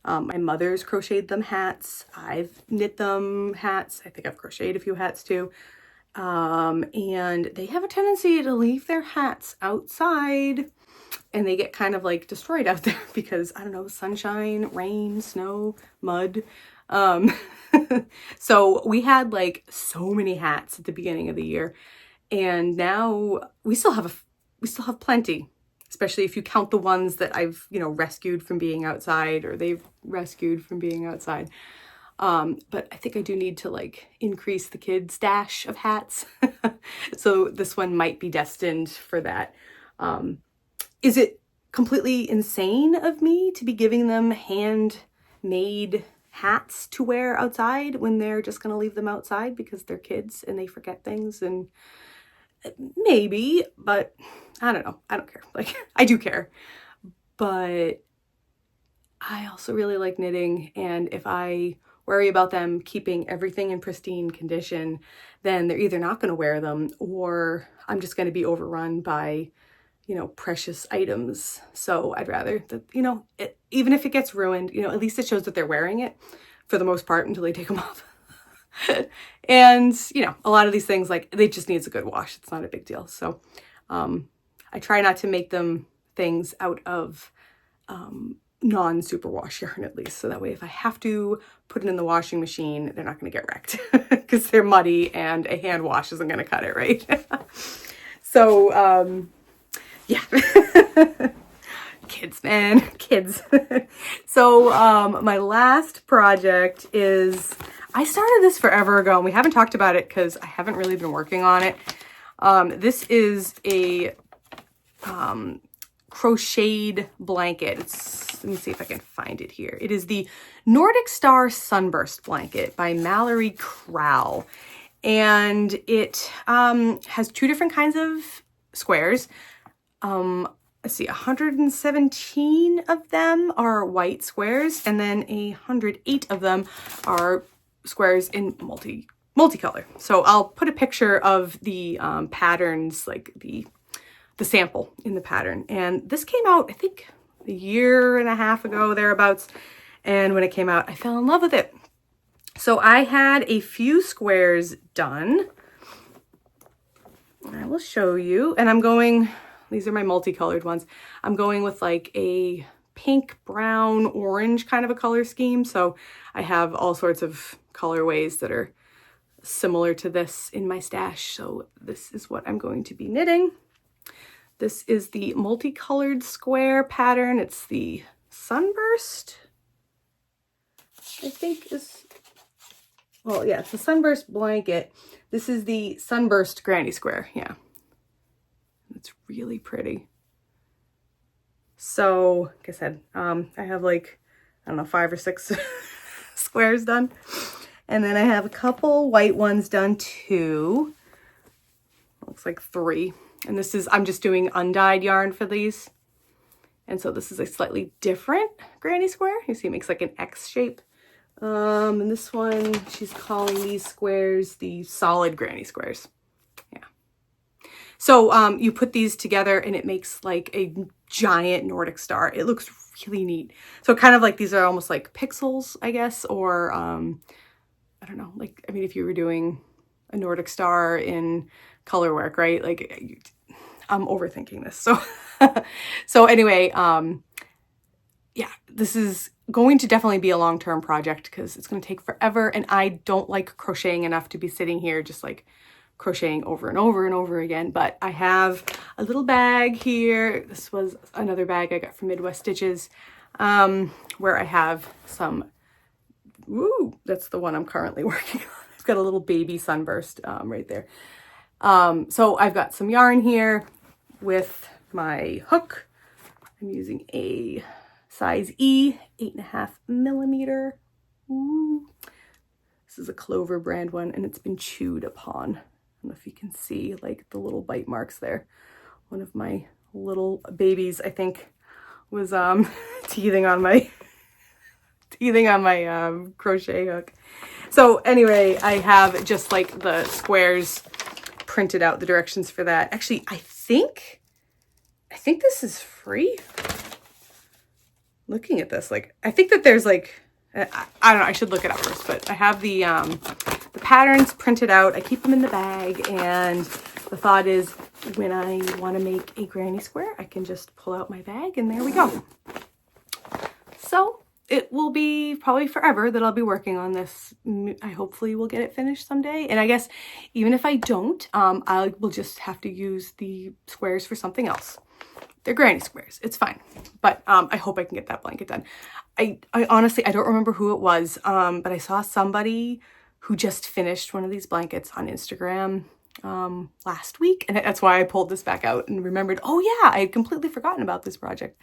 My mother's crocheted them hats. I've knit them hats. I think I've crocheted a few hats too. And they have a tendency to leave their hats outside and they get kind of like destroyed out there because, I don't know, sunshine, rain, snow, mud. So we had like so many hats at the beginning of the year, and now we still have plenty, especially if you count the ones that I've, rescued from being outside, or they've rescued from being outside. But I think I do need to like increase the kids' stash of hats. So this one might be destined for that. Is it completely insane of me to be giving them handmade hats to wear outside when they're just going to leave them outside because they're kids and they forget things? And maybe, but I don't know. I don't care. Like, I do care, but I also really like knitting. And if I worry about them keeping everything in pristine condition, then they're either not going to wear them, or I'm just going to be overrun by, precious items. So I'd rather that, even if it gets ruined, at least it shows that they're wearing it for the most part until they take them off. And, a lot of these things, like, they just needs a good wash. It's not a big deal. So, I try not to make them things out of, non-superwash yarn, at least. So that way, if I have to put it in the washing machine, they're not going to get wrecked because they're muddy and a hand wash isn't going to cut it, right? So, yeah. Kids, man, kids. So, my last project is, I started this forever ago and we haven't talked about it because I haven't really been working on it. This is a, crocheted blanket. Let me see if I can find it here. It is the Nordic Star Sunburst Blanket by Mallory Crowell. And it, has 2 different kinds of squares. Let's see, 117 of them are white squares, and then 108 of them are squares in multicolor. So I'll put a picture of the patterns, like the sample in the pattern. And this came out, I think, a year and a half ago, thereabouts. And when it came out, I fell in love with it. So I had a few squares done. I will show you. And I'm going, these are my multicolored ones. I'm going with like a pink, brown, orange kind of a color scheme. So I have all sorts of colorways that are similar to this in my stash. So this is what I'm going to be knitting. This is the multicolored square pattern. It's the Sunburst, I think is, well, yeah, it's the Sunburst blanket. This is the Sunburst granny square, yeah. It's really pretty. So, like I said, I have like, I don't know, 5 or 6 squares done. And then I have a couple white ones done too. Looks like 3. And this is, I'm just doing undyed yarn for these. And so this is a slightly different granny square. You see it makes like an X shape. And this one, she's calling these squares the solid granny squares. Yeah. So you put these together and it makes like a giant Nordic star. It looks really neat. So kind of like these are almost like pixels, I guess, or I don't know, like, I mean, if you were doing a Nordic star in color work, right? Like, I'm overthinking this. So, so anyway, yeah, this is going to definitely be a long-term project because it's going to take forever. And I don't like crocheting enough to be sitting here just like crocheting over and over and over again. But I have a little bag here. This was another bag I got from Midwest Stitches, where I have some, ooh, that's the one I'm currently working on. I've got a little baby Sunburst right there. So I've got some yarn here with my hook. I'm using a size E, 8.5 millimeter. Ooh. This is a Clover brand one, and it's been chewed upon. I don't know if you can see like the little bite marks there. One of my little babies, I think, was teething on my crochet hook. So anyway, I have just like the squares printed out, the directions for that. Actually, I think this is free. Looking at this, like, I think that there's like, I don't know, I should look it up first, but I have the patterns printed out. I keep them in the bag, and the thought is when I want to make a granny square, I can just pull out my bag and there we go. So it will be probably forever that I'll be working on this. I hopefully will get it finished someday. And I guess even if I don't, I will just have to use the squares for something else. They're granny squares. It's fine. But I hope I can get that blanket done. I honestly, I don't remember who it was, but I saw somebody who just finished one of these blankets on Instagram last week. And that's why I pulled this back out and remembered, oh yeah, I had completely forgotten about this project.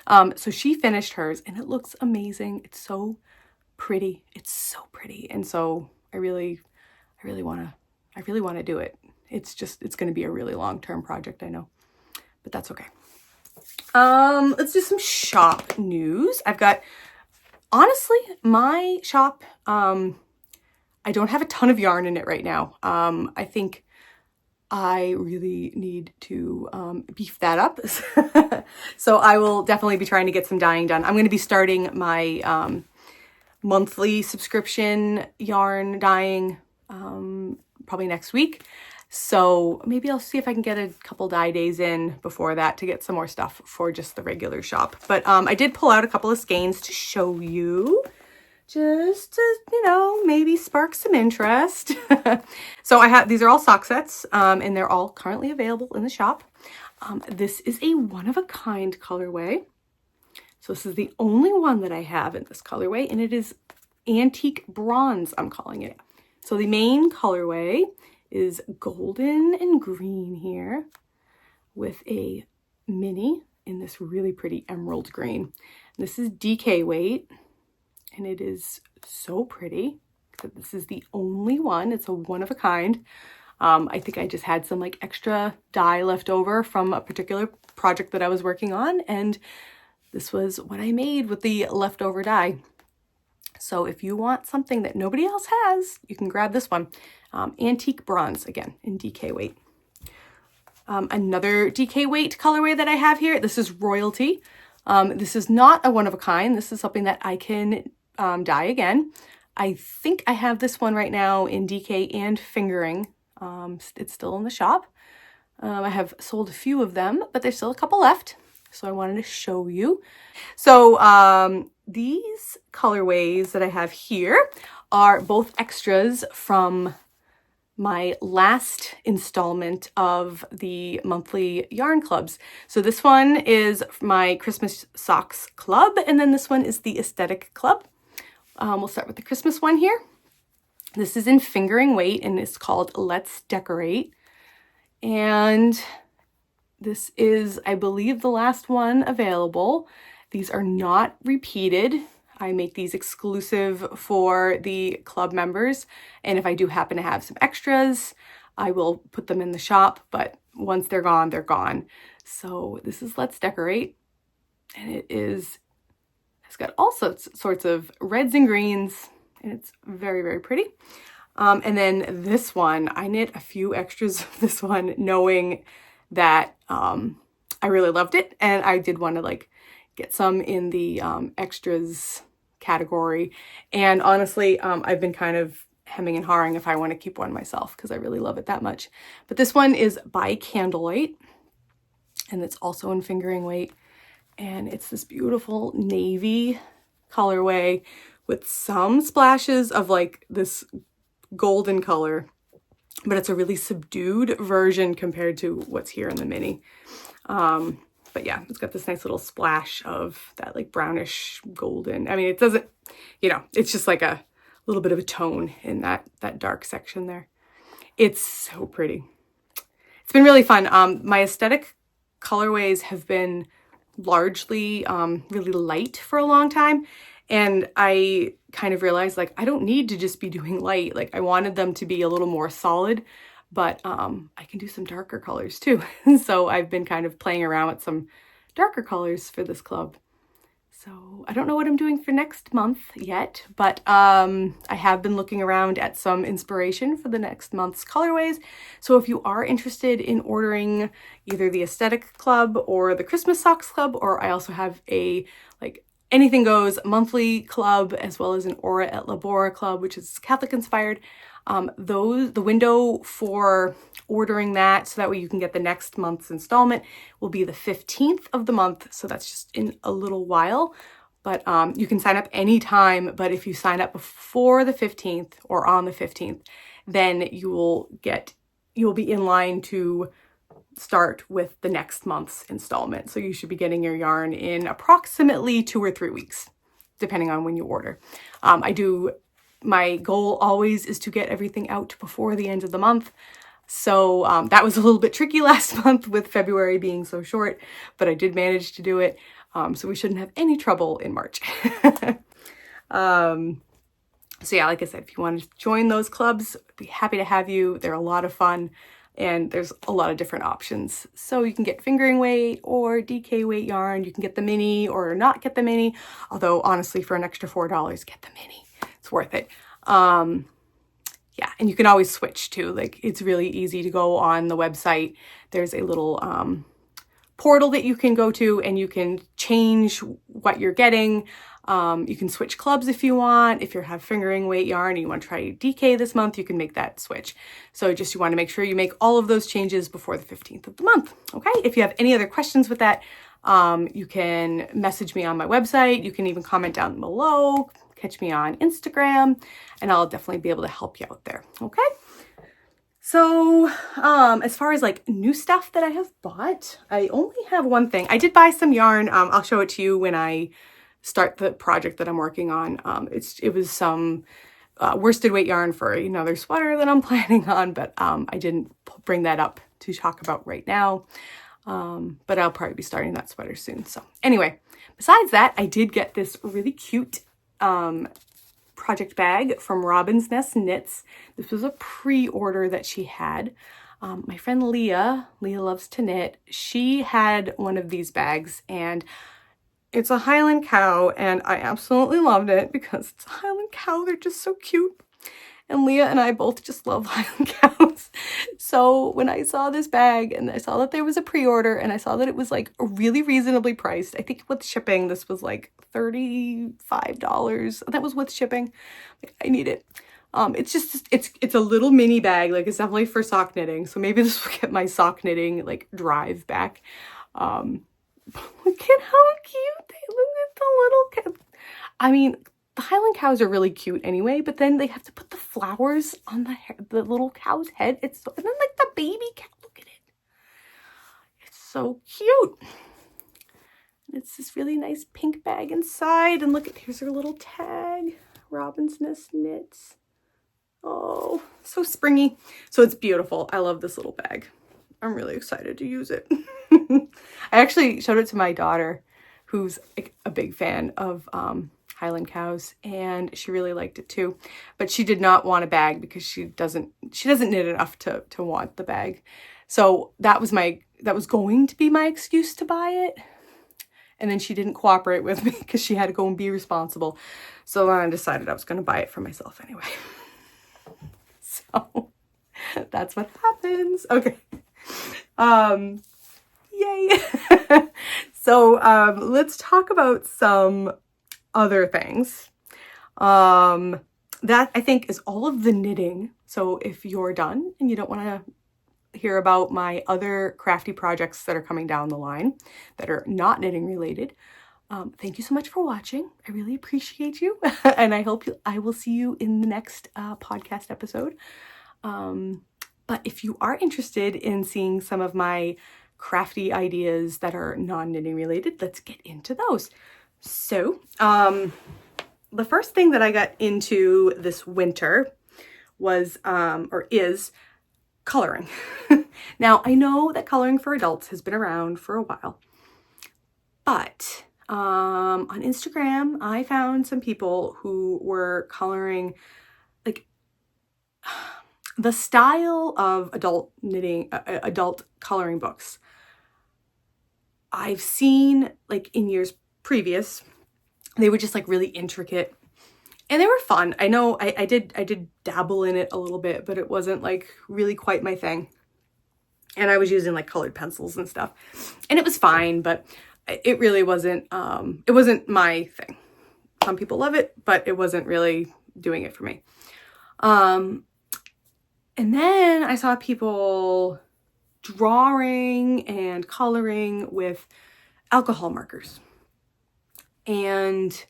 So she finished hers and it looks amazing. It's so pretty. It's so pretty. And so I really want to do it. It's going to be a really long-term project, I know, but that's okay. Let's do some shop news. I've got, honestly, my shop, I don't have a ton of yarn in it right now. I think I really need to beef that up. So I will definitely be trying to get some dyeing done. I'm going to be starting my monthly subscription yarn dyeing probably next week. So maybe I'll see if I can get a couple dye days in before that to get some more stuff for just the regular shop. But I did pull out a couple of skeins to show you, just to, you know, maybe spark some interest. So I have, these are all sock sets, and they're all currently available in the shop. This is a one-of-a-kind colorway. So this is the only one that I have in this colorway, and it is antique bronze, I'm calling it. So the main colorway is golden and green here with a mini in this really pretty emerald green. This is DK weight, and it is so pretty. This is the only one. It's a one of a kind. I think I just had some like extra dye left over from a particular project that I was working on, and this was what I made with the leftover dye. So if you want something that nobody else has, you can grab this one. Antique bronze, again, in DK weight. Another DK weight colorway that I have here, this is Royalty. This is not a one of a kind. This is something that I can dye again. I think I have this one right now in DK and fingering. It's still in the shop. I have sold a few of them, but there's still a couple left. So I wanted to show you. So these colorways that I have here are both extras from my last installment of the monthly yarn clubs. So this one is my Christmas Socks Club, and then this one is the Aesthetic Club. We'll start with the Christmas one here. This is in fingering weight, and it's called Let's Decorate. And this is, I believe, the last one available. These are not repeated. I make these exclusive for the club members. And if I do happen to have some extras, I will put them in the shop. But once they're gone, they're gone. So this is Let's Decorate. And it's got all sorts of reds and greens. And it's very, very pretty. And then this one, I knit a few extras of this one, knowing that I really loved it. And I did want to like get some in the extras category. And honestly, I've been kind of hemming and hawing if I want to keep one myself because I really love it that much. But this one is by Candlelight, and it's also in fingering weight. And it's this beautiful navy colorway with some splashes of like this golden color, but it's a really subdued version compared to what's here in the mini. But yeah, it's got this nice little splash of that like brownish golden. I mean, it doesn't, it's just like a little bit of a tone in that dark section there. It's so pretty. It's been really fun. My aesthetic colorways have been largely really light for a long time. And I kind of realized like, I don't need to just be doing light. Like I wanted them to be a little more solid, but I can do some darker colors too. So I've been kind of playing around with some darker colors for this club. So I don't know what I'm doing for next month yet, but I have been looking around at some inspiration for the next month's colorways. So if you are interested in ordering either the Aesthetic Club or the Christmas Socks Club, or I also have a like Anything Goes monthly club, as well as an Aura et Labora club, which is Catholic inspired. The window for ordering that, so that way you can get the next month's installment, will be the 15th of the month. So that's just in a little while, but you can sign up anytime. But if you sign up before the 15th or on the 15th, then you'll be in line to start with the next month's installment. So you should be getting your yarn in approximately 2 or 3 weeks, depending on when you order. My goal always is to get everything out before the end of the month. So that was a little bit tricky last month with February being so short, but I did manage to do it. So we shouldn't have any trouble in March. So yeah, like I said, if you want to join those clubs, I'd be happy to have you. They're a lot of fun. And there's a lot of different options. So you can get fingering weight or DK weight yarn. You can get the mini or not get the mini. Although honestly, for an extra $4, get the mini. It's worth it. Yeah, and you can always switch too. Like it's really easy to go on the website. There's a little portal that you can go to, and you can change what you're getting. You can switch clubs if you want. If you have fingering weight yarn and you want to try DK this month, you can make that switch. So you want to make sure you make all of those changes before the 15th of the month. Okay. If you have any other questions with that, you can message me on my website. You can even comment down below, catch me on Instagram, and I'll definitely be able to help you out there. Okay. So, as far as like new stuff that I have bought, I only have one thing. I did buy some yarn. I'll show it to you when I start the project that I'm working on. It was some worsted weight yarn for another sweater that I'm planning on, but I didn't bring that up to talk about right now. But I'll probably be starting that sweater soon. So anyway, besides that, I did get this really cute project project bag from Robin's Nest Knits. This was a pre-order that she had. My friend Leah loves to knit. She had one of these bags, and it's a Highland cow, and I absolutely loved it because it's a Highland cow. They're just so cute. And Leah and I both just love Highland cows. So when I saw this bag and I saw that there was a pre-order and I saw that it was like really reasonably priced, I think with shipping, this was like $35. That was with shipping. I need it. It's a little mini bag. Like, it's definitely for sock knitting. So maybe this will get my sock knitting like drive back. Look at how cute they look at the little cat. I mean, the Highland cows are really cute anyway, but then they have to put the flowers on the little cow's head. And then like the baby cow, look at it. It's so cute. And it's this really nice pink bag inside. And look at, here's her little tag. Robin's Nest Knits. Oh, so springy. So it's beautiful. I love this little bag. I'm really excited to use it. I actually showed it to my daughter, who's like a big fan of Highland cows, and she really liked it too. But she did not want a bag because she doesn't knit enough to want the bag. So that was going to be my excuse to buy it. And then she didn't cooperate with me because she had to go and be responsible. So then I decided I was going to buy it for myself anyway. So that's what happens. Okay. Yay. So let's talk about some other things. That I think is all of the knitting. So if you're done and you don't want to hear about my other crafty projects that are coming down the line that are not knitting related, thank you so much for watching. I really appreciate you. And I hope I will see you in the next podcast episode. But if you are interested in seeing some of my crafty ideas that are non-knitting related, let's get into those. So, the first thing that I got into this winter was, is coloring. Now, I know that coloring for adults has been around for a while, but on Instagram, I found some people who were coloring like the style of adult knitting, adult coloring books I've seen like in years previous. They were just like really intricate and they were fun. I know I did dabble in it a little bit, but it wasn't like really quite my thing. And I was using like colored pencils and stuff, and it was fine, but it really wasn't, it wasn't my thing. Some people love it, but it wasn't really doing it for me. And then I saw people drawing and coloring with alcohol markers. And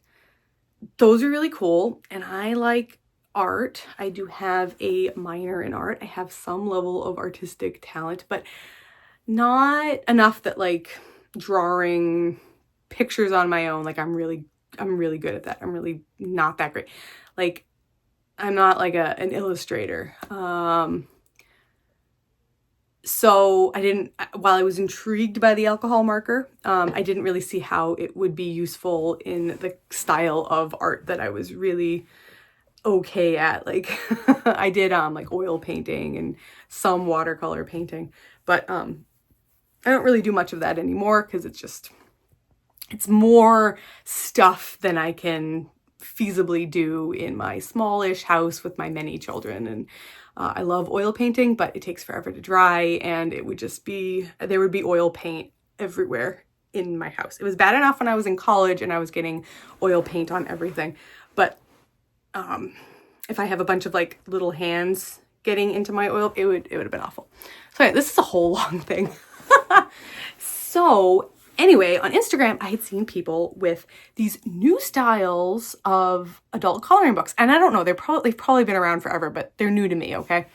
those are really cool. And I like art. I do have a minor in art. I have some level of artistic talent, but not enough that like drawing pictures on my own, like I'm really good at that. I'm really not that great. Like I'm not like an illustrator. So while I was intrigued by the alcohol marker, I didn't really see how it would be useful in the style of art that I was really okay at. Like I did like oil painting and some watercolor painting, but I don't really do much of that anymore because it's more stuff than I can feasibly do in my smallish house with my many children. And I love oil painting, but it takes forever to dry, and it would just there would be oil paint everywhere in my house. It was bad enough when I was in college and I was getting oil paint on everything, but if I have a bunch of like little hands getting into my oil, it would have been awful. So anyway, this is a whole long thing. So anyway, on Instagram, I had seen people with these new styles of adult coloring books. And I don't know, they've probably been around forever, but they're new to me, okay?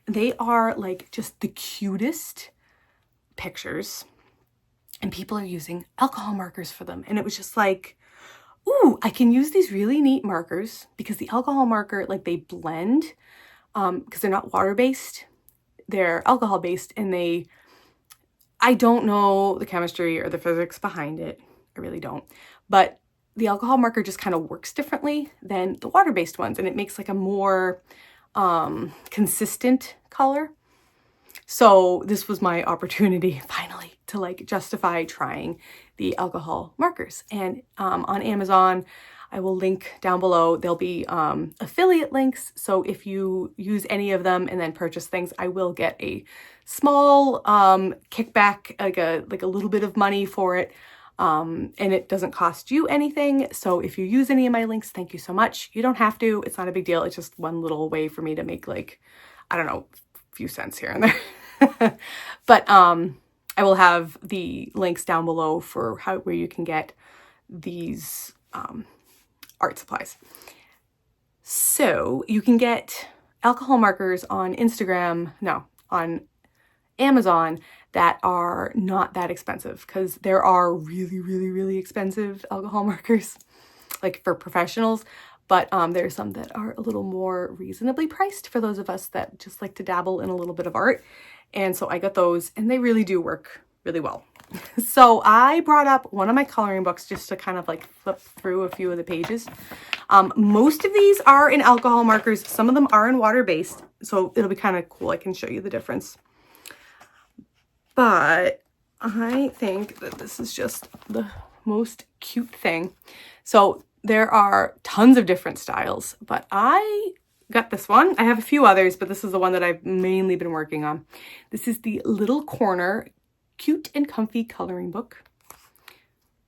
They are like just the cutest pictures. And people are using alcohol markers for them. And it was just like, ooh, I can use these really neat markers because the alcohol marker, like they blend because they're not water-based. They're alcohol-based, and I don't know the chemistry or the physics behind it. I really don't. But the alcohol marker just kind of works differently than the water-based ones, and it makes like a more consistent color. So this was my opportunity finally to like justify trying the alcohol markers. And on Amazon, I will link down below. There'll be affiliate links. So if you use any of them and then purchase things, I will get a small kickback, like a little bit of money for it. And it doesn't cost you anything. So if you use any of my links, thank you so much. You don't have to. It's not a big deal. It's just one little way for me to make like, I don't know, a few cents here and there. But I will have the links down below for where you can get these art supplies. So you can get alcohol markers on on Amazon that are not that expensive, because there are really, really, really expensive alcohol markers, like for professionals. But there's some that are a little more reasonably priced for those of us that just like to dabble in a little bit of art. And so I got those, and they really do work really well. So I brought up one of my coloring books just to kind of like flip through a few of the pages. Most of these are in alcohol markers. Some of them are in water-based, so it'll be kind of cool. I can show you the difference. But I think that this is just the most cute thing. So there are tons of different styles, but I got this one. I have a few others, but this is the one that I've mainly been working on. This is the Little Corner Cute and Comfy Coloring Book.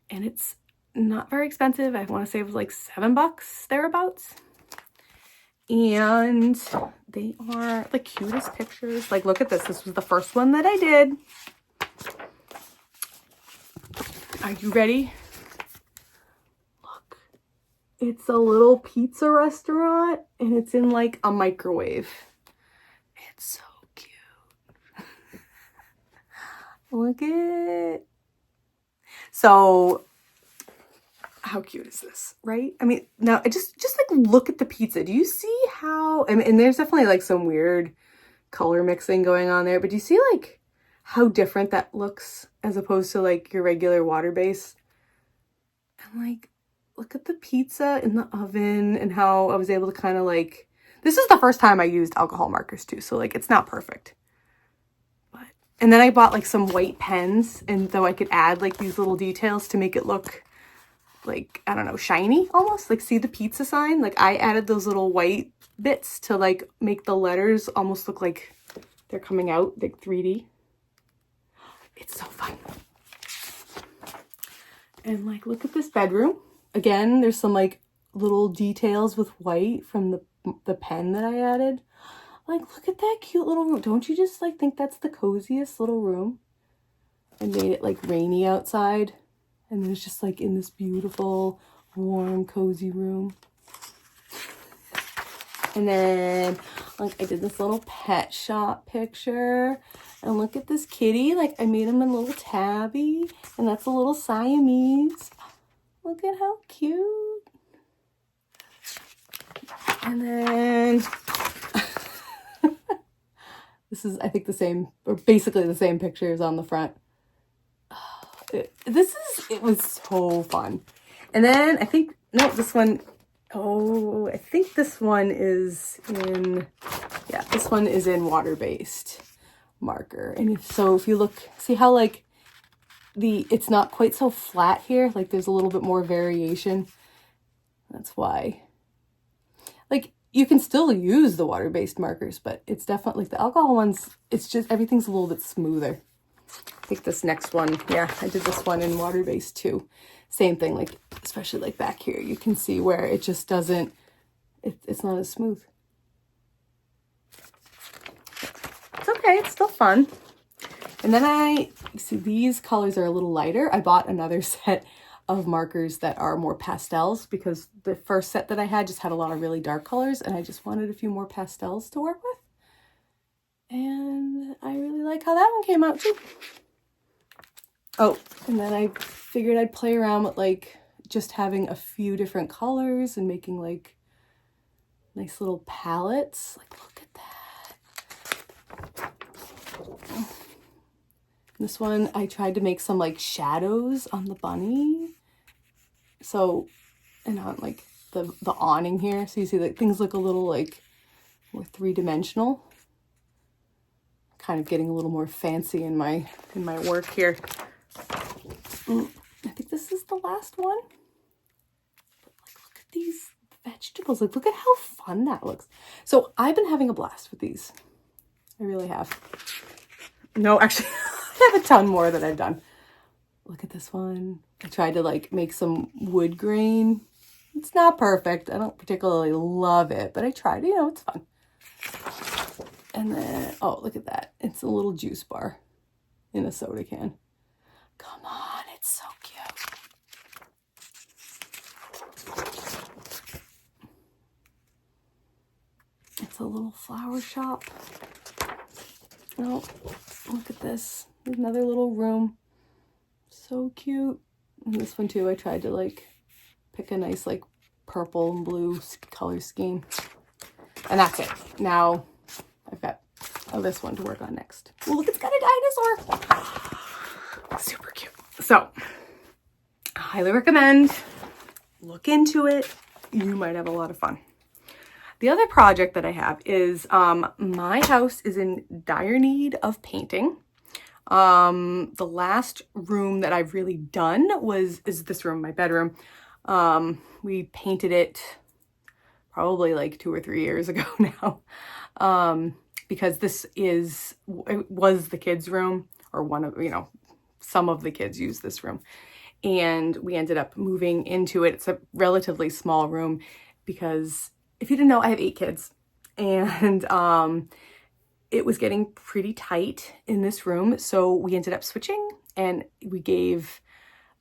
And it's not very expensive. I want to say it was like $7 thereabouts. And they are the cutest pictures. Like, look at this. This was the first one that I did. Are you ready? Look. It's a little pizza restaurant, and it's in like a microwave. It's so cute. Look at it. So how cute is this, right? I mean, now just like look at the pizza. Do you see how, and there's definitely like some weird color mixing going on there, but do you see like how different that looks as opposed to like your regular water base? And like, look at the pizza in the oven and how I was able to kind of like, this is the first time I used alcohol markers too. So like, it's not perfect. But, and then I bought like some white pens, and so I could add like these little details to make it look like, I don't know, shiny almost. Like, see the pizza sign? Like, I added those little white bits to like make the letters almost look like they're coming out like 3D. It's so fun. And like, look at this bedroom. Again, there's some like little details with white from the pen that I added. Like, look at that cute little room. Don't you just like think that's the coziest little room? I made it like rainy outside, and then it's just like in this beautiful, warm, cozy room. And then like I did this little pet shop picture. And look at this kitty. Like, I made him a little tabby, and that's a little Siamese. Look at how cute. And then this is, I think, the same, or basically the same pictures on the front. It was so fun. And then I think, no, this one, I think this one is in, yeah, this one is in water-based marker. And if you look, see how like it's not quite so flat here, like there's a little bit more variation. That's why, like, you can still use the water-based markers, but it's definitely like the alcohol ones, it's just everything's a little bit smoother. I think this next one, yeah, I did this one in water-based too. Same thing, like especially like back here, you can see where it just doesn't, it's not as smooth. It's okay, it's still fun. And then see these colors are a little lighter. I bought another set of markers that are more pastels, because the first set that I had just had a lot of really dark colors, and I just wanted a few more pastels to work with. And I really like how that one came out too. Oh, and then I figured I'd play around with like just having a few different colors and making like nice little palettes. Like, look at that. This one, I tried to make some like shadows on the bunny. So and on like the awning here. So you see that things look a little like more three-dimensional. Kind of getting a little more fancy in my work here. I think this is the last one. But like, look at these vegetables. Like, look at how fun that looks. So I've been having a blast with these. I really have. No, actually, I have a ton more that I've done. Look at this one. I tried to like make some wood grain. It's not perfect. I don't particularly love it, but I tried. You know, it's fun. And then, oh, look at that. It's a little juice bar in a soda can. Come on, it's so cute. It's a little flower shop. Oh, look at this. There's another little room. So cute. And this one too, I tried to like pick a nice like purple and blue color scheme. And that's it. Now I've got this one to work on next. Oh, look, it's got a dinosaur. Super cute. So, I highly recommend. Look into it. You might have a lot of fun. The other project that I have is my house is in dire need of painting. The last room that I've really done is this room, my bedroom. We painted it probably like 2 or 3 years ago now. Because it was the kids' room, or one of, some of the kids use this room. And we ended up moving into it. It's a relatively small room because if you didn't know, I have 8 kids. And it was getting pretty tight in this room. So we ended up switching, and we gave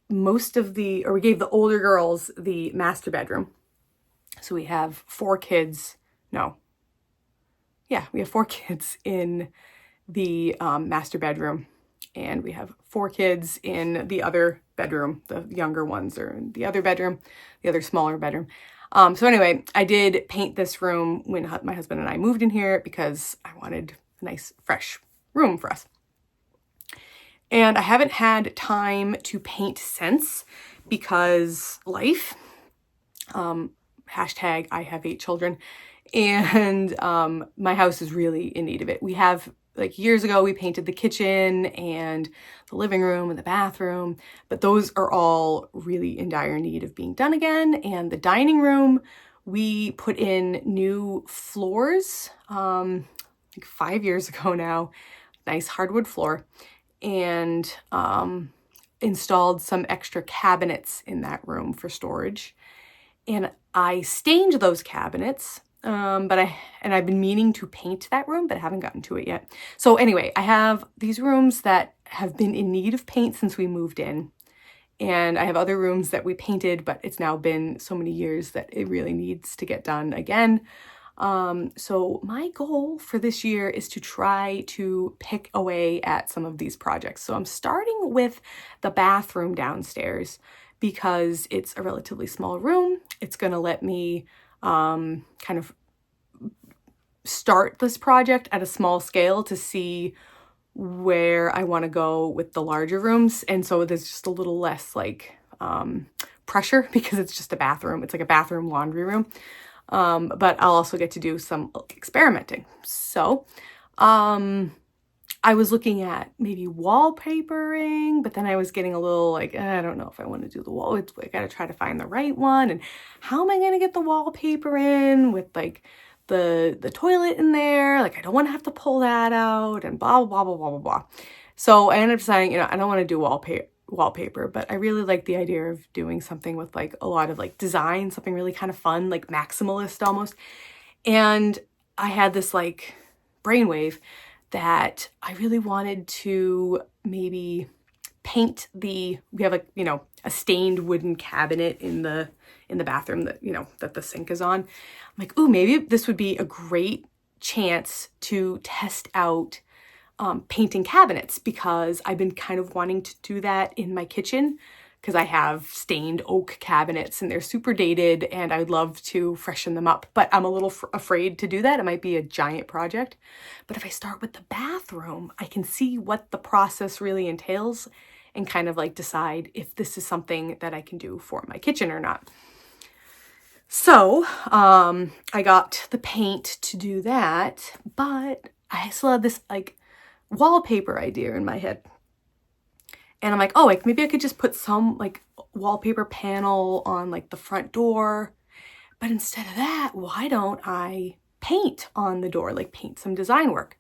the older girls the master bedroom. So we have 4 kids. We have 4 kids in the master bedroom, and we have 4 kids in the other bedroom. The younger ones are in the other bedroom, the other smaller bedroom. So anyway, I did paint this room when my husband and I moved in here because I wanted a nice, fresh room for us. And I haven't had time to paint since because life. Hashtag I have 8 children. And my house is really in need of it. We have, like, years ago, we painted the kitchen and the living room and the bathroom, but those are all really in dire need of being done again. And the dining room, we put in new floors, like 5 years ago now, nice hardwood floor, and installed some extra cabinets in that room for storage. And I stained those cabinets. I've been meaning to paint that room, but I haven't gotten to it yet. So anyway, I have these rooms that have been in need of paint since we moved in. And I have other rooms that we painted, but it's now been so many years that it really needs to get done again. So my goal for this year is to try to pick away at some of these projects. So I'm starting with the bathroom downstairs because it's a relatively small room. It's going to let me kind of start this project at a small scale to see where I want to go with the larger rooms. And so there's just a little less like pressure because it's just a bathroom. It's like a bathroom laundry room. But I'll also get to do some experimenting. So I was looking at maybe wallpapering, but then I was getting a little like, I don't know if I want to do the wall. I got to try to find the right one. And how am I going to get the wallpaper in with like the toilet in there? Like, I don't want to have to pull that out and blah, blah, blah, blah, blah, blah. So I ended up deciding, I don't want to do wallpaper, but I really like the idea of doing something with like a lot of like design, something really kind of fun, like maximalist almost. And I had this like brainwave that I really wanted to maybe paint we have a stained wooden cabinet in the bathroom that, that the sink is on. I'm like, ooh, maybe this would be a great chance to test out painting cabinets, because I've been kind of wanting to do that in my kitchen because I have stained oak cabinets and they're super dated and I'd love to freshen them up, but I'm a little afraid to do that. It might be a giant project. But if I start with the bathroom, I can see what the process really entails and kind of like decide if this is something that I can do for my kitchen or not. So, I got the paint to do that, but I still had this like wallpaper idea in my head. And I'm like, oh, like maybe I could just put some like wallpaper panel on like the front door. But instead of that, why don't I paint on the door, like paint some design work?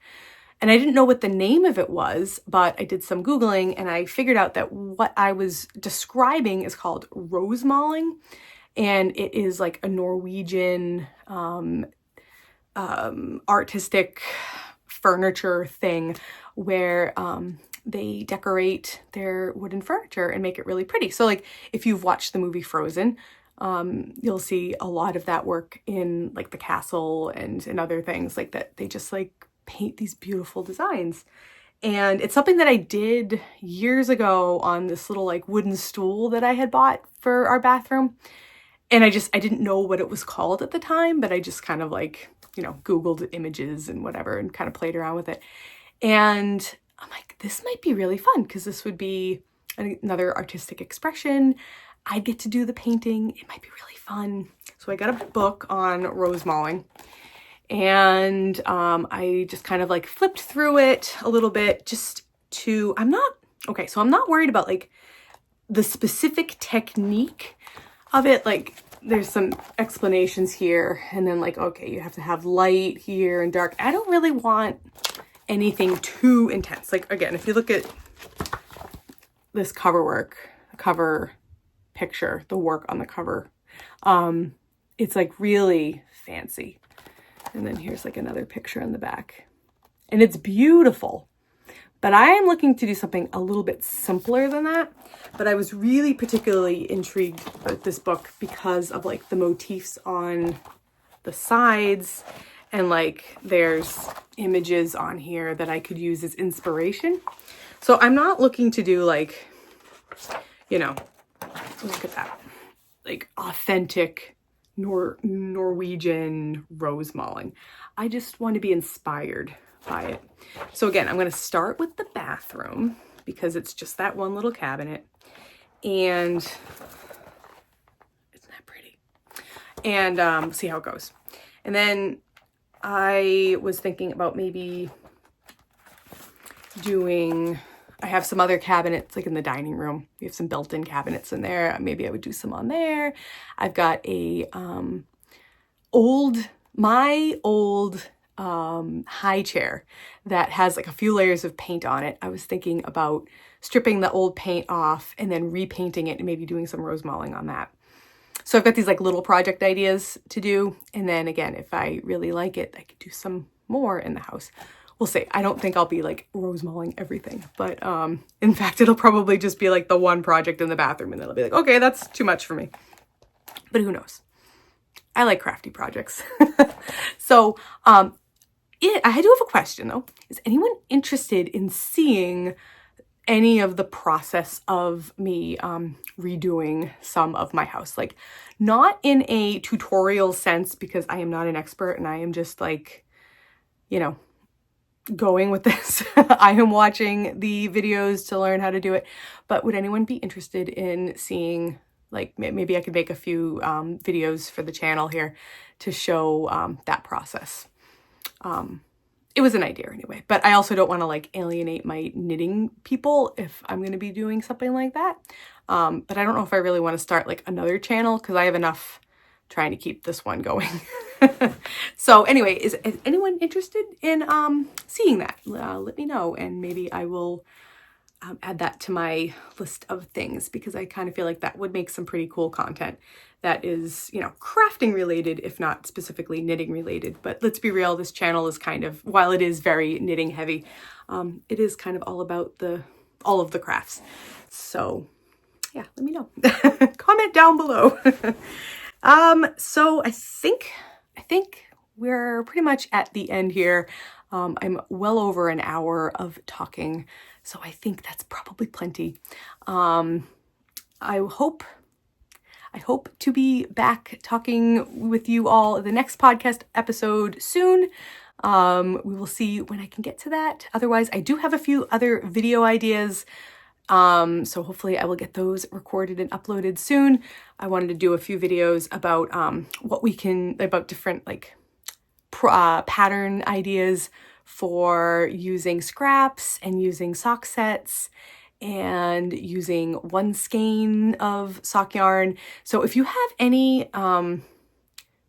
And I didn't know what the name of it was, but I did some Googling and I figured out that what I was describing is called rosemalling. And it is like a Norwegian artistic furniture thing where they decorate their wooden furniture and make it really pretty. So like if you've watched the movie Frozen, you'll see a lot of that work in like the castle and other things like that. They just like paint these beautiful designs. And it's something that I did years ago on this little like wooden stool that I had bought for our bathroom. And I didn't know what it was called at the time, but I just kind of like, you know, Googled images and whatever and kind of played around with it. And I'm like, this might be really fun because this would be another artistic expression. I'd get to do the painting. It might be really fun. So I got a book on rosemalling and I just kind of like flipped through it a little bit just to, I'm not worried about like the specific technique of it. Like there's some explanations here and then like, okay, you have to have light here and dark. I don't really want anything too intense. Like again, if you look at this cover picture, the work on the cover, it's like really fancy. And then here's like another picture in the back and it's beautiful. But I am looking to do something a little bit simpler than that. But I was really particularly intrigued with this book because of like the motifs on the sides and like there's images on here that I could use as inspiration. So I'm not looking to do like, you know, look at that, like authentic Norwegian rosemalling. I just want to be inspired by it. So again, I'm going to start with the bathroom because it's just that one little cabinet and isn't that pretty? And see how it goes. And then I was thinking about maybe I have some other cabinets like in the dining room. We have some built-in cabinets in there. Maybe I would do some on there. I've got a my old high chair that has like a few layers of paint on it. I was thinking about stripping the old paint off and then repainting it and maybe doing some rosemalling on that. So I've got these like little project ideas to do. And then again, if I really like it, I could do some more in the house. We'll see. I don't think I'll be like rosemalling everything, but in fact, it'll probably just be like the one project in the bathroom and then I'll be like, okay, that's too much for me. But who knows? I like crafty projects. So I do have a question though. Is anyone interested in seeing any of the process of me redoing some of my house? Like not in a tutorial sense because I am not an expert and I am just like, you know, going with this. I am watching the videos to learn how to do it. But would anyone be interested in seeing, like maybe I could make a few videos for the channel here to show that process. It was an idea anyway, but I also don't want to like alienate my knitting people if I'm going to be doing something like that. But I don't know if I really want to start like another channel because I have enough trying to keep this one going. So anyway, is anyone interested in seeing that? Let me know and maybe I will add that to my list of things because I kind of feel like that would make some pretty cool content that is, you know, crafting related, if not specifically knitting related. But let's be real, this channel is kind of, while it is very knitting heavy, it is kind of all about all of the crafts. So yeah, let me know. Comment down below. So I think we're pretty much at the end here. I'm well over an hour of talking, so I think that's probably plenty. I hope to be back talking with you all in the next podcast episode soon. We will see when I can get to that. Otherwise, I do have a few other video ideas So hopefully I will get those recorded and uploaded soon. I wanted to do a few videos about about different like pattern ideas for using scraps and using sock sets and using one skein of sock yarn. So if you have any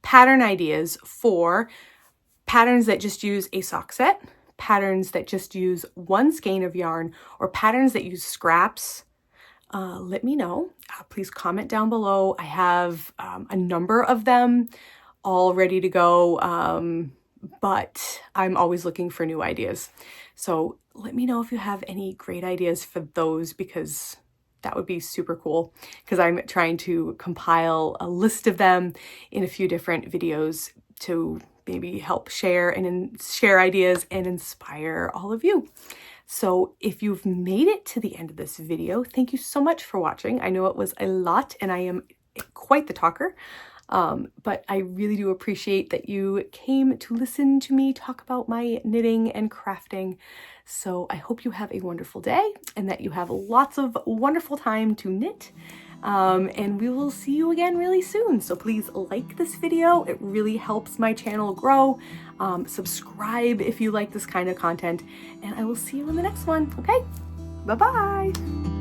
pattern ideas for patterns that just use a sock set, patterns that just use one skein of yarn, or patterns that use scraps, let me know. Please comment down below. I have a number of them all ready to go, but I'm always looking for new ideas. So let me know if you have any great ideas for those, because that would be super cool, because I'm trying to compile a list of them in a few different videos to maybe help share ideas and inspire all of you. So if you've made it to the end of this video, thank you so much for watching. I know it was a lot and I am quite the talker, but I really do appreciate that you came to listen to me talk about my knitting and crafting. So I hope you have a wonderful day and that you have lots of wonderful time to knit. And we will see you again really soon. So please like this video. It really helps my channel grow. Subscribe if you like this kind of content, and I will see you in the next one. Okay, bye-bye.